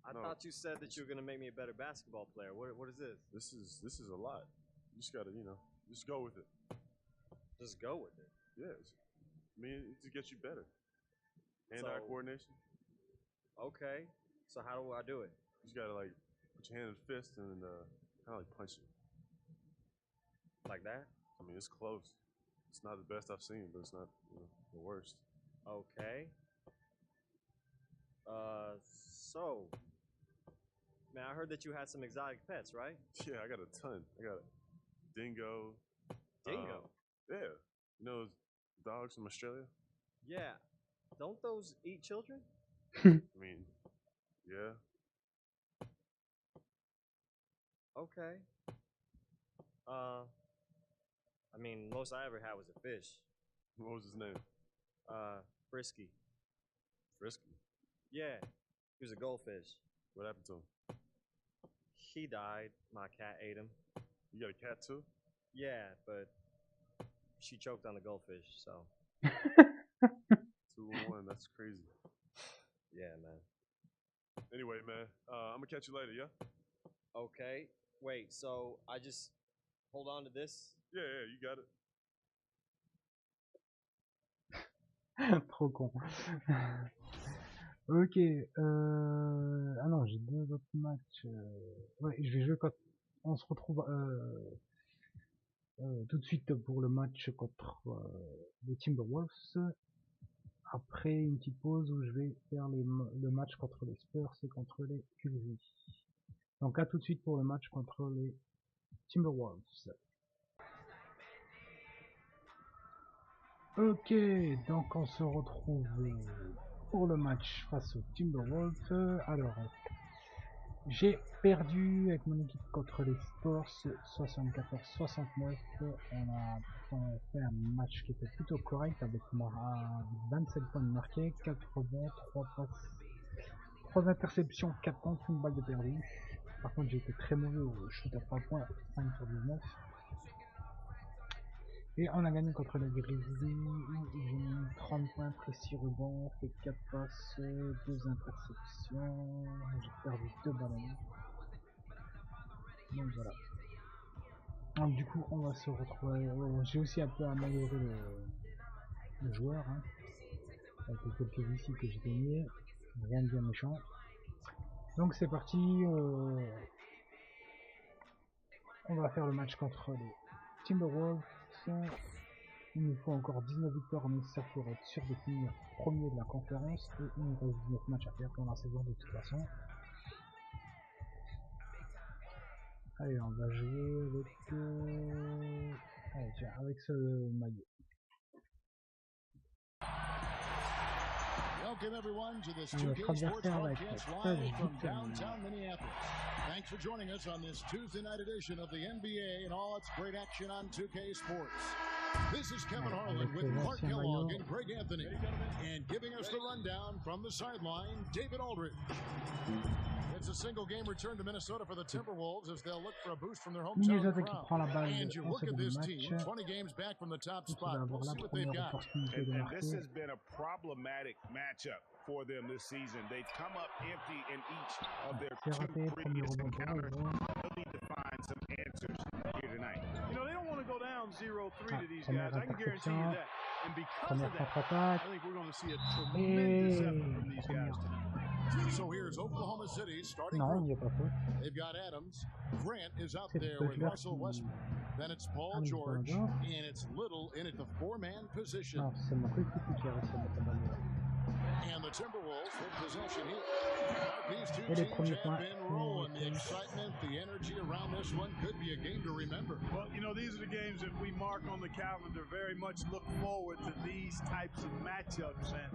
Speaker 5: I thought you said that you were gonna make me a better basketball player. What is this? This is a lot. You just gotta, you know, just go with it. Just go with it. Yeah, I mean, to get you better. Hand-eye coordination. Okay. So how do I do it? You just gotta like put your hand in the fist and kind of like punch it. Like that? I mean, it's close. It's not the best I've seen, but it's not, you know, the worst. Okay. So, man, I heard that you had some exotic pets, right? Yeah, I got a ton. I got a dingo. Dingo? Yeah. You know those dogs from Australia? Yeah. Don't those eat children? I mean, yeah. Okay. I mean, most I ever had was a fish. What was his name? Frisky. Frisky? Yeah, he was a goldfish. What happened to him? He died. My cat ate him. You got a cat too? Yeah, but she choked on the goldfish, so. 2-1, that's crazy. Yeah, man. Anyway, man, I'm gonna catch you later, yeah? Okay. Wait, so I just hold on to this? Yeah, you got it.
Speaker 3: Trop con. Ok. Ah non, j'ai deux autres matchs. Ouais, je vais jouer quand on se retrouve tout de suite pour le match contre les Timberwolves. Après une petite pause où je vais faire le match contre les Spurs et contre les Grizzlies. Donc à tout de suite pour le match contre les Timberwolves. Ok, donc on se retrouve pour le match face aux Timberwolves. Alors, j'ai perdu avec mon équipe contre les Spurs 74-69. On a fait un match qui était plutôt correct avec 27 points marqués, 4 rebonds, 3 passes, 3 interceptions, 4 contre, une balle de perdu. Par contre, j'ai été très mauvais au shoot à 3 points, 5 sur 19. Et on a gagné contre les Grizzlies, j'ai mis 30 points, pris 6 rebonds, fait 4 passes, 2 interceptions, j'ai perdu 2 ballons. Donc voilà. Donc du coup on va se retrouver, j'ai aussi un peu amélioré le joueur, hein, avec les quelques ici que j'ai gagné, rien de bien méchant. Donc c'est parti, on va faire le match contre les Timberwolves. Il nous faut encore 19 victoires nécessaires pour être sûr de finir premier de la conférence et il nous reste 19 matchs à faire pour la saison de toute façon. Allez, on va jouer avec allez, tiens, avec ce maillot.
Speaker 4: Welcome everyone to this 2K Sports Broadcast live from downtown Minneapolis. Thanks for joining us on this Tuesday night edition of the NBA and all its great action on 2K Sports. This is Kevin Harlan with Clark Kellogg and Greg Anthony. And giving us the rundown from the sideline, David Aldridge. It's a single game return to Minnesota for the Timberwolves as they'll look for a boost from their hometown crowd. And you look at this team, 20 games back from the top spot. We'll see what they've got.
Speaker 1: And this has been a problematic matchup for them this season. They've come up empty in each of their 2 previous encounters. They'll need to find some answers here tonight.
Speaker 7: You know, they don't want to go down 0-3 to these guys. I can guarantee you that. And because of that, I think we're going to see a tremendous effort from these guys tonight.
Speaker 4: So here's Oklahoma City starting group. They've got Adams. Grant is out there with Russell Westbrook. Then it's Paul George, and it's Little in at the 4-man position. And the Timberwolves with possession here. These two
Speaker 3: Et les
Speaker 4: teams
Speaker 3: premiers
Speaker 4: have
Speaker 3: points.
Speaker 4: been rolling. The excitement, the energy around this one could be a game to remember.
Speaker 7: Well, you know, these are the games that we mark on the calendar. Very much look forward to these types of matchups, and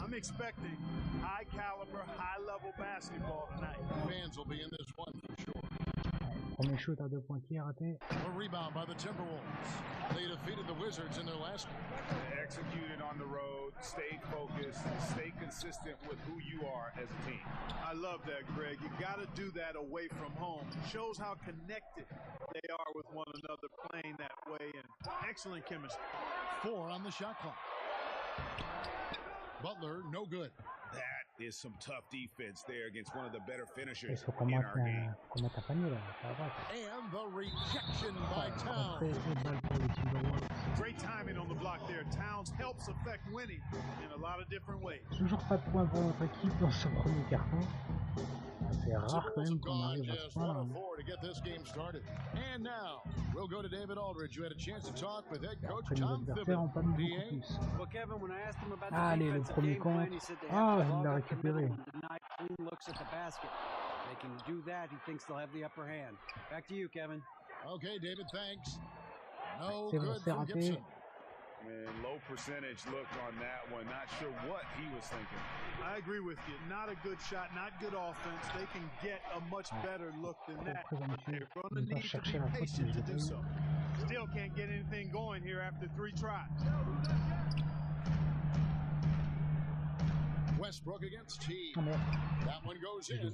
Speaker 7: I'm expecting high caliber, high level basketball tonight.
Speaker 4: Fans will be in this one for sure.
Speaker 3: Premier shoot à 2 points qui est raté.
Speaker 4: A rebound by the Timberwolves. They defeated the Wizards in their last game.
Speaker 1: They executed on the road, stayed focused, stay consistent with who you are as a team.
Speaker 7: I love that, Greg. You got to do that away from home. Shows how connected they are with one another playing that way, and excellent chemistry.
Speaker 4: 4 on the shot clock. Butler, no good.
Speaker 1: That is some tough defense there against one of the better
Speaker 3: Il
Speaker 1: finishers
Speaker 3: faut qu'on
Speaker 1: in
Speaker 3: mette
Speaker 1: our game.
Speaker 3: un panier là, ça va.
Speaker 4: And the rejection by Towns.
Speaker 3: Rentrée et balle pour les Timberwolves.
Speaker 7: Great timing on the block there. Towns helps affect winning in a lot of different ways.
Speaker 3: Toujours pas de points pour notre équipe dans ce premier carton. C'est rare quand même qu'on arrive à ce point-là.
Speaker 4: To get this game started. And now, we'll go to David Aldridge, who had a chance to talk with head coach
Speaker 3: Après, les
Speaker 4: Tom
Speaker 3: adversaires ont pas mis beaucoup
Speaker 4: Thibodeau.
Speaker 3: plus.
Speaker 6: Well, Kevin, when I asked him about the
Speaker 3: Allez, le
Speaker 6: defensive
Speaker 3: premier
Speaker 6: game plan,
Speaker 3: compte.
Speaker 6: he said they
Speaker 3: Ah,
Speaker 6: have to
Speaker 3: il
Speaker 6: log
Speaker 3: l'a
Speaker 6: up the middle
Speaker 3: récupéré.
Speaker 6: and deny clean looks at the basket. They can do that. He thinks they'll have the upper hand. Back to you, Kevin.
Speaker 4: Okay, David, thanks. No
Speaker 3: C'est bon,
Speaker 4: good
Speaker 3: c'est
Speaker 4: from
Speaker 3: raté.
Speaker 4: Gibson.
Speaker 1: Man, low percentage look on that one. Not sure what he was thinking.
Speaker 7: I agree with you. Not a good shot, not good offense. They can get a much better look than that.
Speaker 3: Très ambitieux.
Speaker 7: They're going to
Speaker 3: Ne pas
Speaker 7: need to
Speaker 3: chercher
Speaker 7: be
Speaker 3: la faute,
Speaker 7: patient
Speaker 3: mais
Speaker 7: to
Speaker 3: j'ai
Speaker 7: do
Speaker 3: pas eu.
Speaker 7: so. Still can't get anything going here after 3 tries.
Speaker 4: Westbrook against T.
Speaker 3: Ah, merde.
Speaker 4: That one goes in.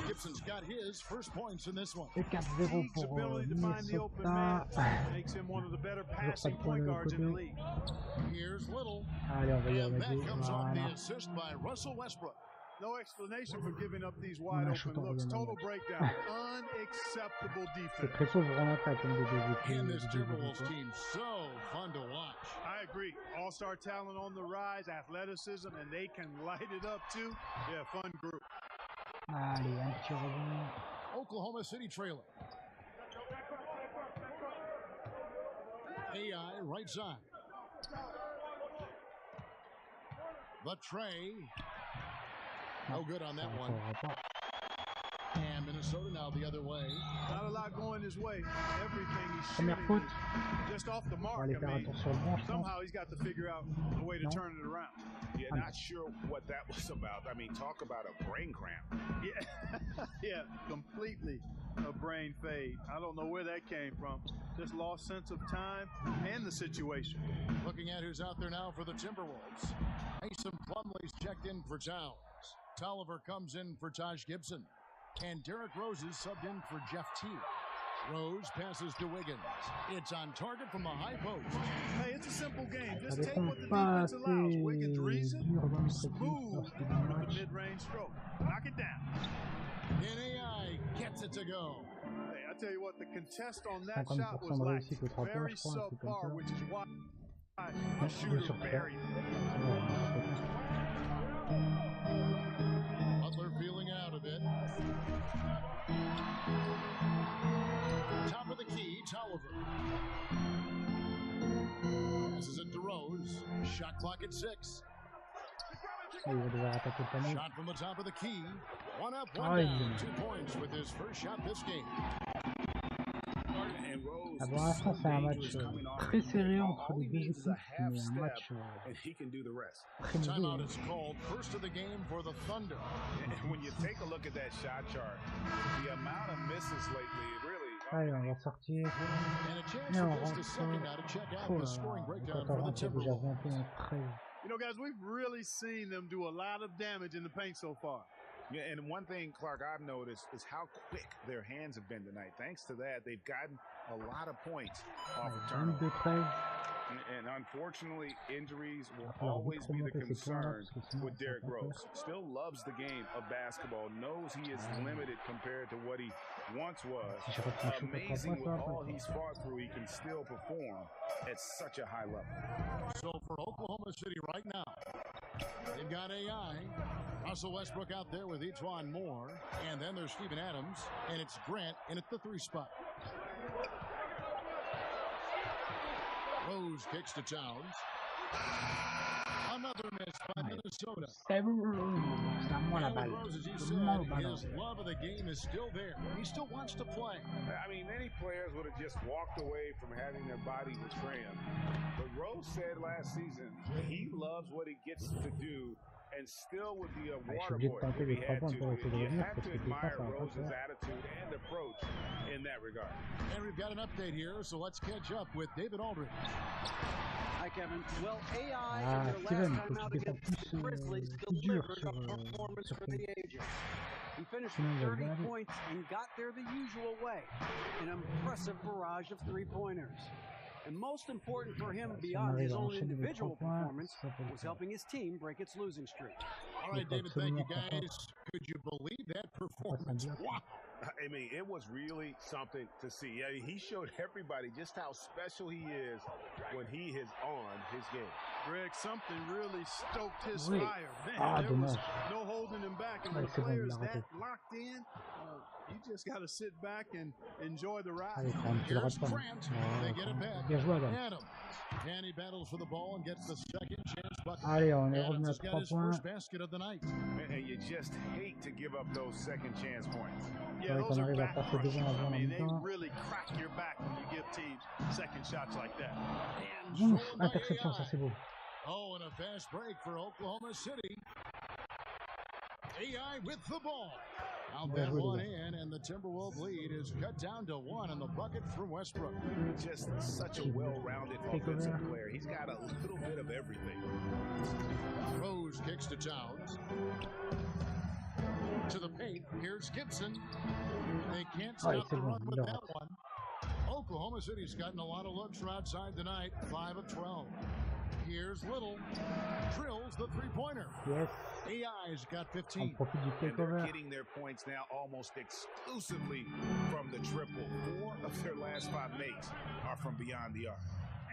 Speaker 4: Gibson's got his first points in this one.
Speaker 3: Et 4-0
Speaker 7: Teague's
Speaker 3: pour
Speaker 7: ability to find the open man
Speaker 3: Minnesota.
Speaker 7: makes him one of the better
Speaker 3: Toujours pas
Speaker 7: passing
Speaker 3: de points
Speaker 7: point
Speaker 3: de
Speaker 7: guards in the
Speaker 3: l'autre
Speaker 7: league.
Speaker 4: Here's Little.
Speaker 3: Allez, on va y
Speaker 4: And that
Speaker 3: remettre.
Speaker 4: comes off the
Speaker 3: Voilà.
Speaker 4: assist by Russell Westbrook.
Speaker 7: No explanation for giving up these wide
Speaker 3: Un shoot
Speaker 7: open
Speaker 3: en
Speaker 7: looks.
Speaker 3: voyant
Speaker 7: Total
Speaker 3: la
Speaker 7: breakdown. Unacceptable
Speaker 3: C'est
Speaker 7: defense.
Speaker 3: très pauvre en attaque comme des deux
Speaker 4: And
Speaker 3: équipes.
Speaker 4: this Timberwolves team, so fun to watch.
Speaker 7: I agree. All-star talent on the rise, athleticism, and they can light it up too. Yeah, fun group.
Speaker 3: Allez, un petit rebond.
Speaker 4: Oklahoma City trailer. AI right side. The tray. No good on that
Speaker 3: Ça
Speaker 4: one.
Speaker 3: rentrera pas.
Speaker 4: And Minnesota now the other way.
Speaker 7: Not a lot going his way. Everything he's
Speaker 3: Première
Speaker 7: shooting
Speaker 3: faute.
Speaker 7: is just off the
Speaker 3: On
Speaker 7: mark.
Speaker 3: va aller
Speaker 7: I
Speaker 3: faire
Speaker 7: mean,
Speaker 3: attention au banc, je pense.
Speaker 7: somehow he's got to figure out a way to
Speaker 3: No.
Speaker 7: turn it around.
Speaker 1: Yeah, not sure what that was about. I mean, talk about a brain cramp.
Speaker 7: Yeah, yeah, completely a brain fade. I don't know where that came from. Just lost sense of time and the situation.
Speaker 4: Looking at who's out there now for the Timberwolves. Mason Plumlee's checked in for Towns. Tolliver comes in for Taj Gibson. And Derrick Rose is subbed in for Jeff Teague. Rose passes to Wiggins. It's on target from the high post.
Speaker 7: Hey, it's a simple game.
Speaker 3: Ça
Speaker 7: Just take
Speaker 3: défend
Speaker 7: what the
Speaker 3: pas
Speaker 7: defense allows. Wiggins
Speaker 3: assez
Speaker 7: reason,
Speaker 3: dur dans notre équipe
Speaker 7: smooth
Speaker 3: lorsqu'il est en
Speaker 7: with the
Speaker 3: match.
Speaker 7: mid-range stroke. Knock it down.
Speaker 4: And AI gets it to go.
Speaker 7: Hey, I tell you what, the contest on that
Speaker 3: 50%
Speaker 7: shot was
Speaker 3: de
Speaker 7: like
Speaker 3: réussite au 3 points,
Speaker 7: very
Speaker 3: je crois, un truc comme
Speaker 7: subpar,
Speaker 3: ça.
Speaker 7: which is why
Speaker 3: Non,
Speaker 7: a
Speaker 3: 2
Speaker 7: shooter
Speaker 3: sur 3.
Speaker 7: buried it.
Speaker 4: Butler feeling out a bit. Top of the key, Tolliver. Passes it to Rose. Shot clock at 6.
Speaker 3: Il va devoir attaquer le panier.
Speaker 4: Shot from the top of the key. One up,
Speaker 3: Ah,
Speaker 4: one
Speaker 3: il
Speaker 4: down.
Speaker 3: est-
Speaker 4: 2 points with his first shot this game.
Speaker 1: And Rose
Speaker 3: Ah,
Speaker 1: is
Speaker 3: pour l'instant,
Speaker 1: so
Speaker 3: c'est un
Speaker 1: dangerous
Speaker 3: match
Speaker 1: coming off
Speaker 3: très
Speaker 1: the
Speaker 3: serré
Speaker 1: bench.
Speaker 3: entre
Speaker 1: All
Speaker 3: les
Speaker 1: he
Speaker 3: deux
Speaker 1: needs is a
Speaker 3: équipes,
Speaker 1: half
Speaker 3: mais un
Speaker 1: step,
Speaker 3: match
Speaker 1: and he can do the rest.
Speaker 3: très nouveau.
Speaker 4: Timeout is called. First of the game for the Thunder.
Speaker 1: And when you take a look at that shot chart, the amount of misses lately, really.
Speaker 3: Allez, on va sortir.
Speaker 4: And a chance
Speaker 3: Et
Speaker 4: for
Speaker 3: on
Speaker 4: just a
Speaker 3: rentre.
Speaker 4: second now to check out
Speaker 3: Oh
Speaker 4: the
Speaker 3: là
Speaker 4: scoring
Speaker 3: là,
Speaker 4: breakdown
Speaker 3: quand on
Speaker 4: for the
Speaker 3: rentre, il y a déjà
Speaker 4: Timberwolves.
Speaker 3: 21-13.
Speaker 7: You know, guys, we've really seen them do a lot of damage in the paint so far.
Speaker 1: Yeah, and one thing, Clark, I've noticed is how quick their hands have been tonight. Thanks to that, they've gotten a lot of points off of turnovers.
Speaker 3: 22-13.
Speaker 1: And unfortunately, injuries will
Speaker 3: Alors,
Speaker 1: always be the
Speaker 3: remonter ces points-là,
Speaker 1: concern
Speaker 3: parce que sinon,
Speaker 1: with
Speaker 3: ça
Speaker 1: Derrick
Speaker 3: va pas
Speaker 1: Rose. Still loves the game of basketball, knows he is limited compared to what he once was.
Speaker 3: Si je rate mon shoot à 3
Speaker 1: Amazing
Speaker 3: points,
Speaker 1: with
Speaker 3: ça va
Speaker 1: all
Speaker 3: pas.
Speaker 1: he's fought through, he can still perform at such a high level.
Speaker 4: So for Oklahoma City right now, they've got AI, Russell Westbrook out there with Etuan Moore, and then there's Steven Adams, and it's Grant in at the 3 spot. Rose kicks to Towns. Another miss by Minnesota. Minnesota.
Speaker 3: C'est à moi la balle.
Speaker 4: Rose, as you
Speaker 3: C'est
Speaker 4: said,
Speaker 3: moi le ballon.
Speaker 4: his love of the game is still there. He still wants to play.
Speaker 1: I mean, many players would have just walked away from having their body trammed. But Rose said last season he loves what he gets to do and still would be a water boy if he had to. You have to admire Rose's attitude and approach in that regard.
Speaker 4: And we've got an update here, so let's catch up with David Aldridge.
Speaker 6: Hi, Kevin. Well, AI in their last time out against the Grizzlies delivered a performance for the ages. He finished with 30 points and got there the usual way, an impressive barrage of three-pointers. And most important for him beyond his own individual performance was helping his team break its losing streak.
Speaker 4: All right, David, thank you, guys. Could you believe that performance? Wow.
Speaker 1: I mean, it was really something to see. I mean, he showed everybody just how special he is when he is on his game.
Speaker 7: Greg, something really stoked his fire. Man, there was no holding him back. And when players that locked in, you just got to sit back and enjoy the ride.
Speaker 4: Here's Grant. They get it back. Adam. And he battles for the ball and gets the second chance bucket.
Speaker 3: Allez, on est revenu à
Speaker 4: Adams has got
Speaker 3: 3
Speaker 4: his
Speaker 3: points.
Speaker 4: first basket of the night.
Speaker 1: And you just hate to give up those second chance points.
Speaker 7: Yeah,
Speaker 3: Ouais,
Speaker 7: those
Speaker 3: qu'on
Speaker 7: are
Speaker 3: arrive à
Speaker 7: back
Speaker 3: passer
Speaker 7: crushes.
Speaker 3: devant avant
Speaker 7: I
Speaker 3: en
Speaker 7: mean,
Speaker 3: même
Speaker 7: they
Speaker 3: temps.
Speaker 7: really crack your back when you give teams second shots like that.
Speaker 4: And
Speaker 3: Ouf,
Speaker 4: stolen by
Speaker 3: interception, ça
Speaker 4: AI.
Speaker 3: c'est beau.
Speaker 4: Oh, and a fast break for Oklahoma City. AI with the ball. Out that one in, and the Timberwolves lead is cut down to 1 on the bucket from Westbrook.
Speaker 1: Just such a well-rounded offensive player. He's got a little bit of everything.
Speaker 4: Rose kicks to Towns. To the paint. Here's Gibson. They can't stop the run with that one. Oklahoma City's gotten a lot of looks from outside tonight. 5 of 12. Here's Little. Drills the three-pointer.
Speaker 3: Yes.
Speaker 4: AI's got
Speaker 3: On
Speaker 4: 15.
Speaker 3: profite du
Speaker 1: And they're
Speaker 3: takeover.
Speaker 1: getting their points now almost exclusively from the triple. 4 of their last 5 makes are from beyond the arc.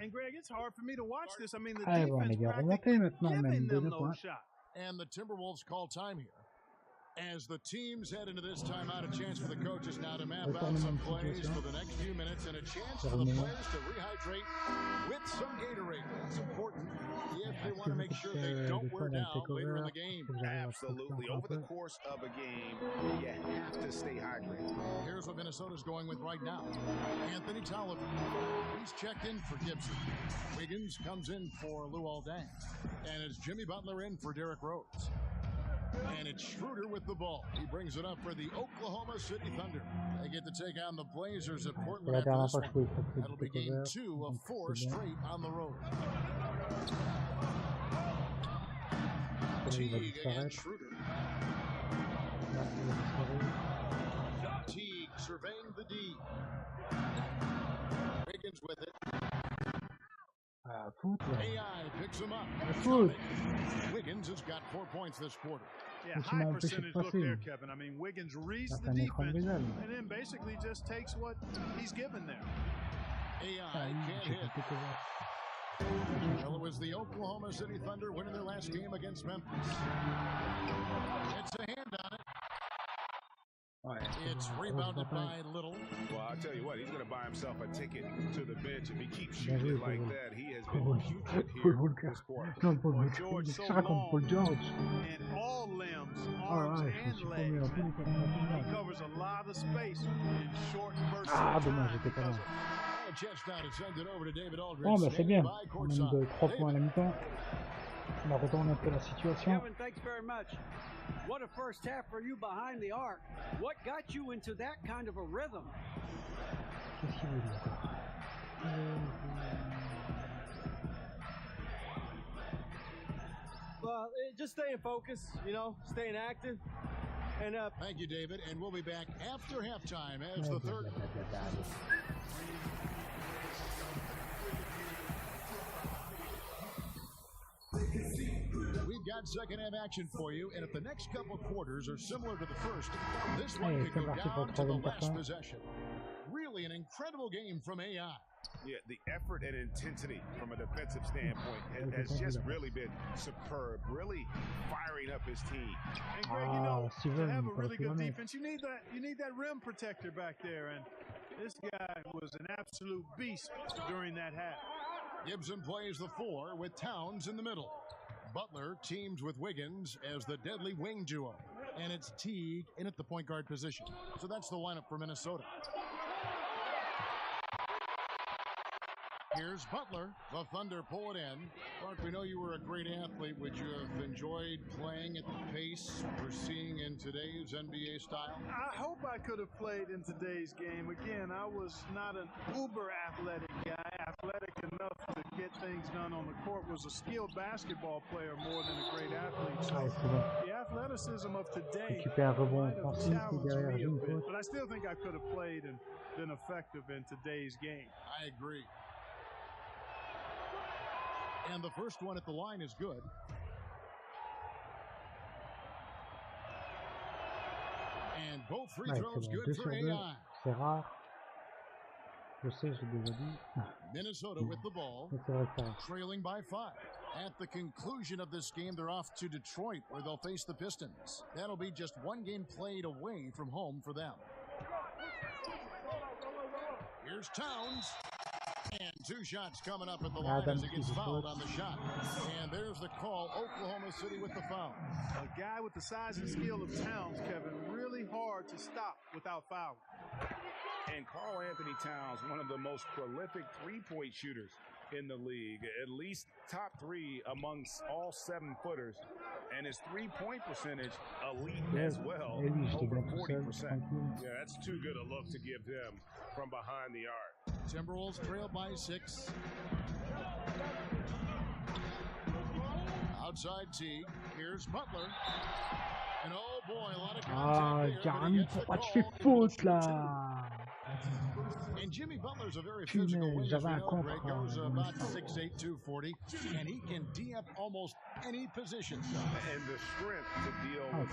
Speaker 7: And Greg, it's hard for me to watch this. I mean, the
Speaker 3: Allez, bon, on est
Speaker 7: defense
Speaker 3: bien remonté
Speaker 7: practically
Speaker 3: maintenant. On
Speaker 7: giving
Speaker 3: mène
Speaker 7: them
Speaker 3: 2
Speaker 7: those
Speaker 3: points.
Speaker 7: shots.
Speaker 4: And the Timberwolves call time here. As the teams head into this timeout, a chance for the coaches now to map out some plays for the next few minutes and a chance for the players to rehydrate with some Gatorade. It's important if they want to make sure they don't wear down later in the game.
Speaker 1: Absolutely. Over the course of a game, you have to stay hydrated.
Speaker 4: Here's what Minnesota's going with right now. Anthony Tolliver. He's checked in for Gibson. Wiggins comes in for Luol Deng. And it's Jimmy Butler in for Derrick Rose. And it's Schroeder with the ball. He brings it up for the Oklahoma City Thunder. They get to take on the Blazers at Portland after this one. That'll be game 2 of 4 straight on the road. Teague against Schroeder. Teague surveying the D. Wiggins with it. AI picks him up. Wiggins has got 4 points this quarter.
Speaker 7: Yeah, high percentage look there, Kevin. I mean, Wiggins reads the defense and then basically just takes what he's given there.
Speaker 4: AI can't hit. Well, it was the Oklahoma City Thunder winning their last game against Memphis. It's a hand on it. It's rebounded by Little.
Speaker 1: Well, I'll tell you what, he's going to buy himself a ticket to the bench. If he keeps shooting it like that, he has been putrid here this quarter.
Speaker 7: Boy, George so long and all limbs, arms and legs. He covers a lot of space in short bursts of time.
Speaker 3: Bon, bah c'est bien. On mène de 3 points à la mi-temps. On va retourner un peu la situation.
Speaker 6: Kevin, thanks very much. What a first half for you behind the arc. What got you into that kind of a rhythm?
Speaker 3: Qu'est-ce qu'il veut dire?
Speaker 5: Well, just staying focused, you know, staying active. And
Speaker 4: thank you, David, and we'll be back after halftime as the third. We've got second half action for you, and if the next couple quarters are similar to the first, this one could go down to the last possession. Really an incredible game from AI.
Speaker 1: Yeah, the effort and intensity from a defensive standpoint has just really been superb, really firing up his team.
Speaker 7: And Greg, you know, to have a really good defense, you need that rim protector back there, and this guy was an absolute beast during that half.
Speaker 4: Gibson plays the 4 with Towns in the middle. Butler teams with Wiggins as the deadly wing duo. And it's Teague in at the point guard position. So that's the lineup for Minnesota. Here's Butler. The Thunder pull it in. Clark, we know you were a great athlete. Would you have enjoyed playing at the pace we're seeing in today's NBA style?
Speaker 7: I hope I could have played in today's game. Again, I was not an uber athletic guy. Athletic enough to get things done on the court. Was a skilled basketball player more than a great athlete. So the athleticism of today might have challenged me a bit. But I still think I could have played and been effective in today's game.
Speaker 4: I agree. And the first one at the line is good. And both free throws good for AI.
Speaker 3: C'est rare. Je sais, j'ai déjà dit.
Speaker 4: Minnesota with the ball, trailing by 5. At the conclusion of this game, they're off to Detroit, where they'll face the Pistons. That'll be just one game played away from home for them. Here's Towns. And 2 shots coming up at the line as he gets fouled on the shot. And there's the call. Oklahoma City with the foul.
Speaker 7: A guy with the size and skill of Towns, Kevin, really hard to stop without fouling.
Speaker 1: And Karl Anthony Towns, one of the most prolific three-point shooters in the league, at least top 3 amongst all 7-footers, and his three-point percentage elite as well, over 40%. Yeah, that's too good a look to give him from behind the arc.
Speaker 4: Timberwolves trail by 6. Outside Teague. Here's Butler. And oh boy, a lot of contact
Speaker 3: Jarny, pourquoi tu fais faute là?
Speaker 4: And Jimmy Butler's a very physical winger. Greg goes about 6'8", 240, and he can D up almost any position.
Speaker 1: And the strength to deal with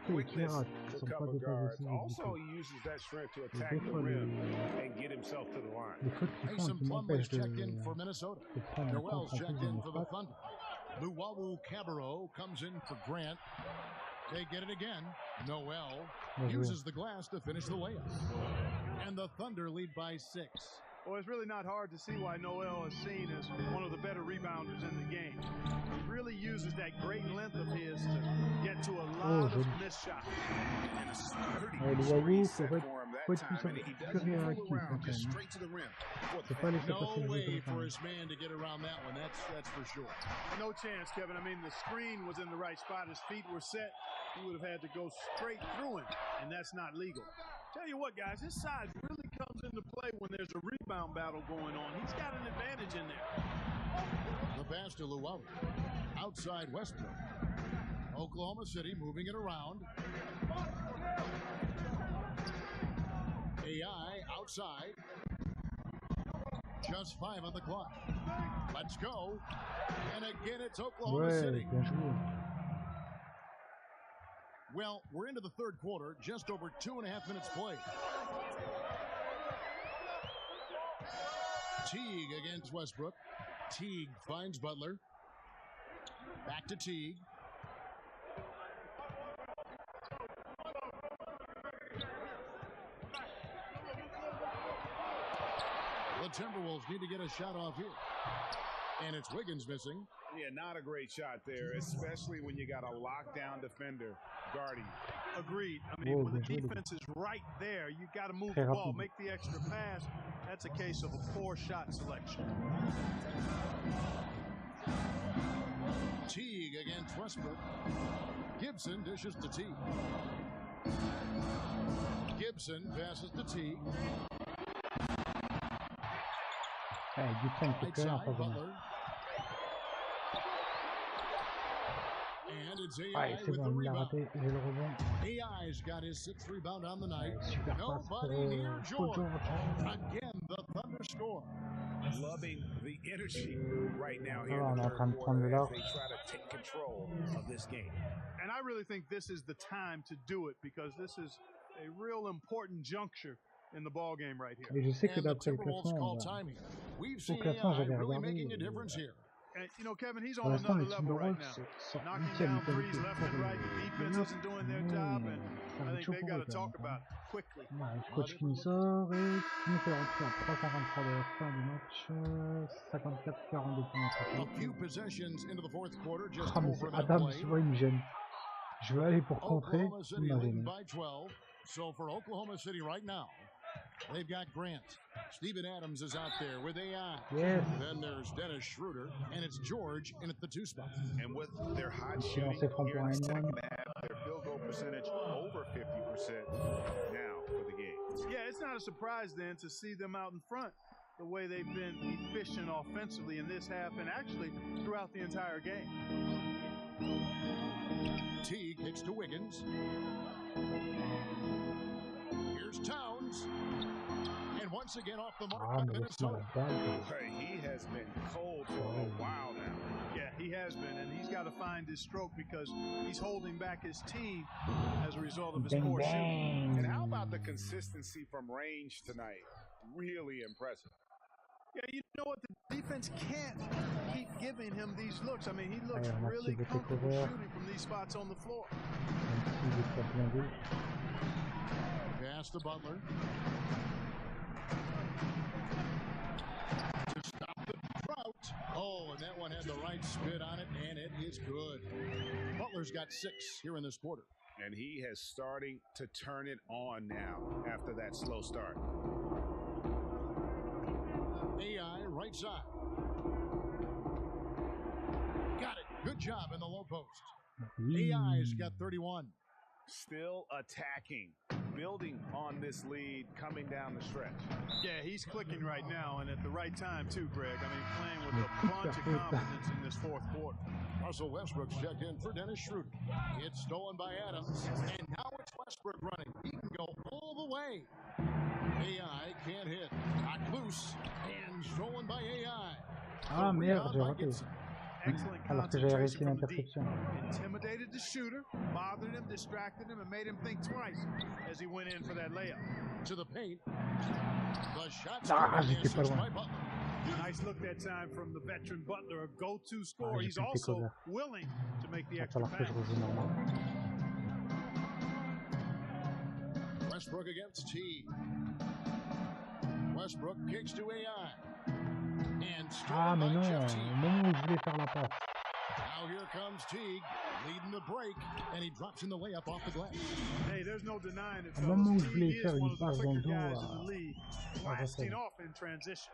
Speaker 3: the
Speaker 1: quickness to cover guards. Also, he uses that strength to attack the rim and get himself to the line.
Speaker 4: Mason Plumlee's checked in for Minnesota. Noel's checked in for the Thunder. Luwawu Cabarro comes in for Grant. They get it again. Noel uses the glass to finish the layup. And the Thunder lead by 6.
Speaker 7: Well, it's really not hard to see why Noel is seen as one of the better rebounders in the game. He really uses that great length of his to get to a lot of missed shots.
Speaker 1: And a sturdy set for him that time, and he doesn't fool around, just straight to the rim.
Speaker 4: No way for his man to get around that one, that's for sure.
Speaker 7: No chance, Kevin. I mean, the screen was in the right spot. His feet were set. He would have had to go straight through him, and that's not legal. Tell you what, guys, his size really comes into play when there's a rebound battle going on. He's got an advantage in there.
Speaker 4: The pass to Luwawu. Outside Westbrook. Oklahoma City moving it around. AI outside. Just 5 on the clock. Let's go. And again, it's Oklahoma City. Well, we're into the third quarter, just over 2.5 minutes played. Teague against Westbrook. Teague finds Butler. Back to Teague. The Timberwolves need to get a shot off here. And it's Wiggins missing.
Speaker 1: Yeah, not a great shot there, especially when you got a lockdown defender guarding.
Speaker 7: Agreed. I mean, when the defense is right there, you got to move the ball, make the extra pass. That's a case of a poor shot selection.
Speaker 4: Teague against Westbrook. Gibson dishes to Teague. Gibson passes to Teague. Butler. And it's AI with the rebound. AI's got his 6th rebound on the night. Nobody near Jordan. Again, the Thunder score.
Speaker 1: Loving the energy right now here in the third quarter as they try to take control of this game.
Speaker 7: And I really think this is the time to do it because this is a real important juncture in the ball game right here.
Speaker 3: Et je sais que d'après le classement,
Speaker 4: we've seen AI really making a difference here.
Speaker 7: And, you know, Kevin, he's on another level right now. Knocking down threes left and right. The defense isn't doing their job, and I think they got to talk about it quickly.
Speaker 3: Le coach qui nous sort et qui nous fait rentrer à 3,43 de la fin du match. 54-42 pour notre équipe. Ah, mais c'est Adam, tu vois, il me gêne. Je veux aller pour contrer, il m'a gêné.
Speaker 4: So for Oklahoma City right now, they've got Grant. Steven Adams is out there with AI.
Speaker 3: Yes.
Speaker 4: Then there's Dennis Schroeder, and it's George in at the 2 spot.
Speaker 1: And with their hot shooting here in the second half, their field goal percentage over 50% now for the game.
Speaker 7: Yeah, it's not a surprise then to see them out in front the way they've been efficient offensively in this half and actually throughout the entire game.
Speaker 4: T kicks to Wiggins. Here's Towns. And once again off the mark.
Speaker 1: He has been cold for a while now.
Speaker 7: Yeah, he has been, and he's got to find his stroke because he's holding back his team as a result of his poor shooting.
Speaker 1: And how about the consistency from range tonight? Really impressive.
Speaker 7: Yeah, you know what? The defense can't keep giving him these looks. I mean, he looks really comfortable shooting from these spots on the floor.
Speaker 4: Pass to Butler. To stop the drought. Oh, and that one had the right spin on it, and it is good. Butler's got 6 here in this quarter.
Speaker 1: And he has starting to turn it on now after that slow start.
Speaker 4: AI right side. Got it. Good job in the low post. AI's got 31.
Speaker 1: Still attacking, building on this lead coming down the stretch.
Speaker 7: Yeah, he's clicking right now, and at the right time too, Greg. I mean, playing with a bunch of confidence in this fourth quarter.
Speaker 4: Russell Westbrook's checked in for Dennis Schroeder. It's stolen by Adams, and now it's Westbrook running. He can go all the way. AI can't hit. Knocked loose and stolen by AI.
Speaker 3: Ah merde, j'ai raté. Alors que j'avais réussi l'interception.
Speaker 7: Intimidated the shooter, bothered him, distracted him, and made him think twice as he went in for that layup.
Speaker 4: To the paint. The shot.
Speaker 3: J'étais pas loin.
Speaker 7: Nice look that time from the veteran Butler, a go-to scorer. He's also willing to make the extra pass.
Speaker 4: Westbrook against T. Westbrook kicks to AI.
Speaker 3: Ah mais non, au moment où je voulais faire la passe.
Speaker 4: Now here comes Teague, leading the break, and he drops in the layup off the glass.
Speaker 7: Hey, there's no denying it.
Speaker 3: Au moment où je voulais faire une passe dans le dos
Speaker 7: blasting off in transition.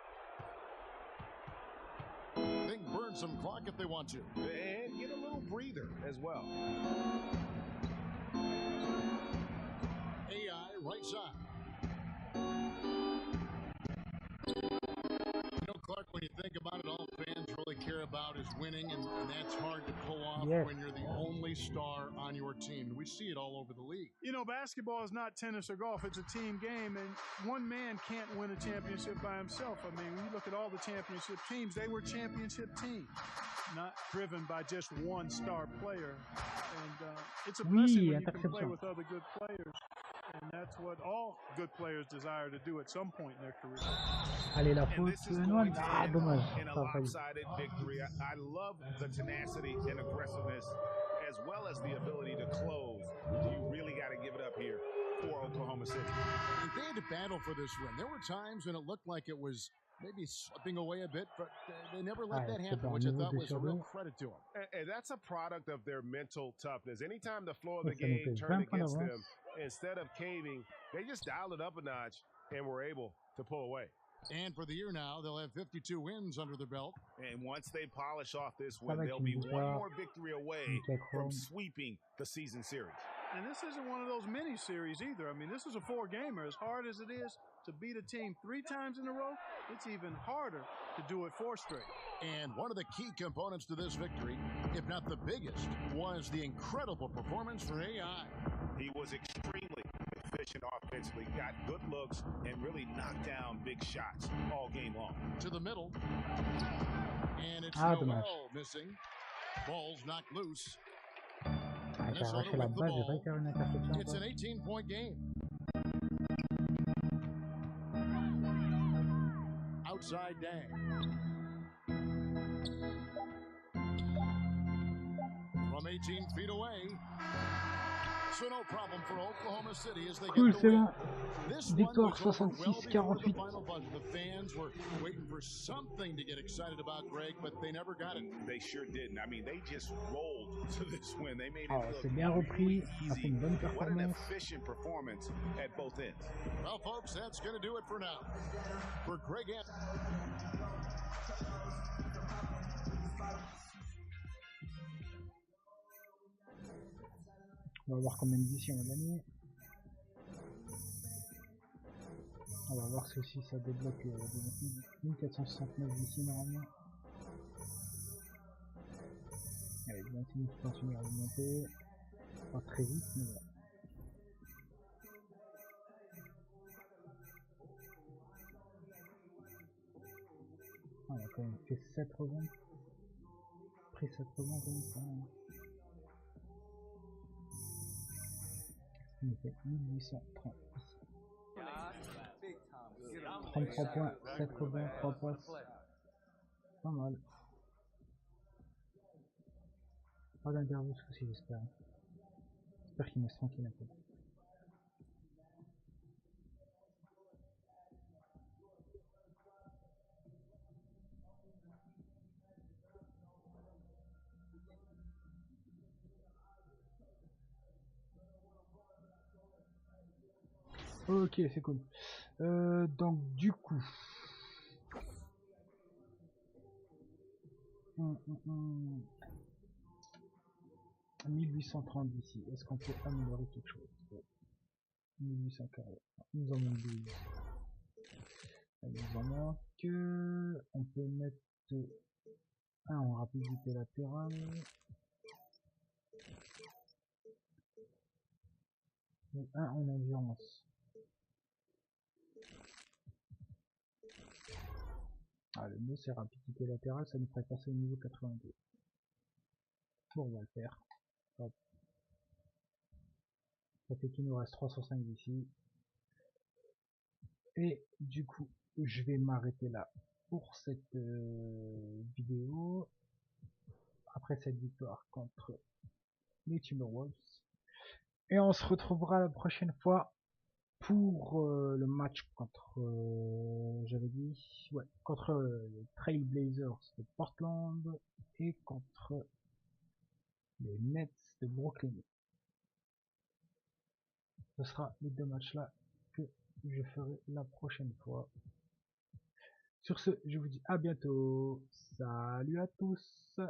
Speaker 4: They can burn some clock if they want to.
Speaker 1: And get a little breather as well.
Speaker 4: AI right side. Clark, when you think about it, all fans really care about is winning, and that's hard to pull off when you're the only star on your team. We see it all over the league.
Speaker 7: You know, basketball is not tennis or golf. It's a team game, and one man can't win a championship by himself. I mean, when you look at all the championship teams, they were championship teams, not driven by just one star player. And it's a blessing when you can play with other good players. And that's what all good players desire to do at some point in their career.
Speaker 3: Allez, la faute, ah, dommage.
Speaker 1: In a lopsided victory, I love the tenacity and aggressiveness, as well as the ability to close. You really got to give it up here for Oklahoma City.
Speaker 4: They had to battle for this win. There were times when it looked like it was maybe slipping away a bit, but they never let that happen, which I thought was a real credit to them.
Speaker 1: And that's a product of their mental toughness. Anytime the floor of the game turned against them, instead of caving, they just dialed it up a notch and were able to pull away.
Speaker 4: And for the year now, they'll have 52 wins under their belt.
Speaker 1: And once they polish off this win, they'll be one more victory away from sweeping the season series.
Speaker 7: And this isn't one of those mini series either. I mean, this is a 4-gamer. As hard as it is to beat a team 3 times in a row, it's even harder to do it 4 straight.
Speaker 4: And one of the key components to this victory, if not the biggest, was the incredible performance for AI.
Speaker 1: He was extremely efficient offensively, got good looks, and really knocked down big shots all game long.
Speaker 4: To the middle. And it's Noel missing. Ball's knocked loose. Minnesota with the ball. It's an 18-point game. Outside Dang. from 18 feet away. So no problem for Oklahoma City as they
Speaker 3: Cool,
Speaker 4: get the
Speaker 3: c'est
Speaker 4: win.
Speaker 3: bon.
Speaker 4: This
Speaker 3: Victoire
Speaker 4: one was over well
Speaker 3: 66-48.
Speaker 4: before the final buzzer. The fans were waiting for something to get excited about, Greg, but they never got it.
Speaker 1: They sure didn't. I mean, they just rolled to this win. They made it
Speaker 3: Alors,
Speaker 1: look
Speaker 3: c'est bien repris. On a fait
Speaker 1: easy.
Speaker 3: une bonne
Speaker 1: What an
Speaker 3: performance.
Speaker 1: efficient performance at both ends.
Speaker 4: Well, folks, that's going to do it for now. For Greg
Speaker 3: On va voir combien d'ici on va gagner. On va voir si aussi ça débloque 1469 d'ici normalement. Allez, 26 qui continue à remonter. Pas très vite, mais voilà. On a quand même fait 7 reventes. Pris 7 reventes comme ça. On a fait 1830 ici. 33 points, 7 rebonds, 3 passes. Pas mal. Pas d'interview ce coup-ci, j'espère. J'espère qu'il me laisse tranquille un peu. Ok, c'est cool. Donc du coup, 1830 d'ici. Est-ce qu'on peut améliorer quelque chose? 1840. Nous en manque 12. Il nous en manque. On peut mettre 1 en rapidité latérale. Et 1 en endurance. Ah, le mot c'est rapidité latérale, ça nous ferait passer au niveau 82. Bon, on va le faire. Hop. Ça fait qu'il nous reste 305 d'ici. Et du coup, je vais m'arrêter là pour cette vidéo. Après cette victoire contre les Timberwolves. Et on se retrouvera la prochaine fois pour le match contre, j'avais dit, ouais, contre les Trail Blazers de Portland et contre les Nets de Brooklyn. Ce sera les deux matchs là que je ferai la prochaine fois. Sur ce, je vous dis à bientôt. Salut à tous.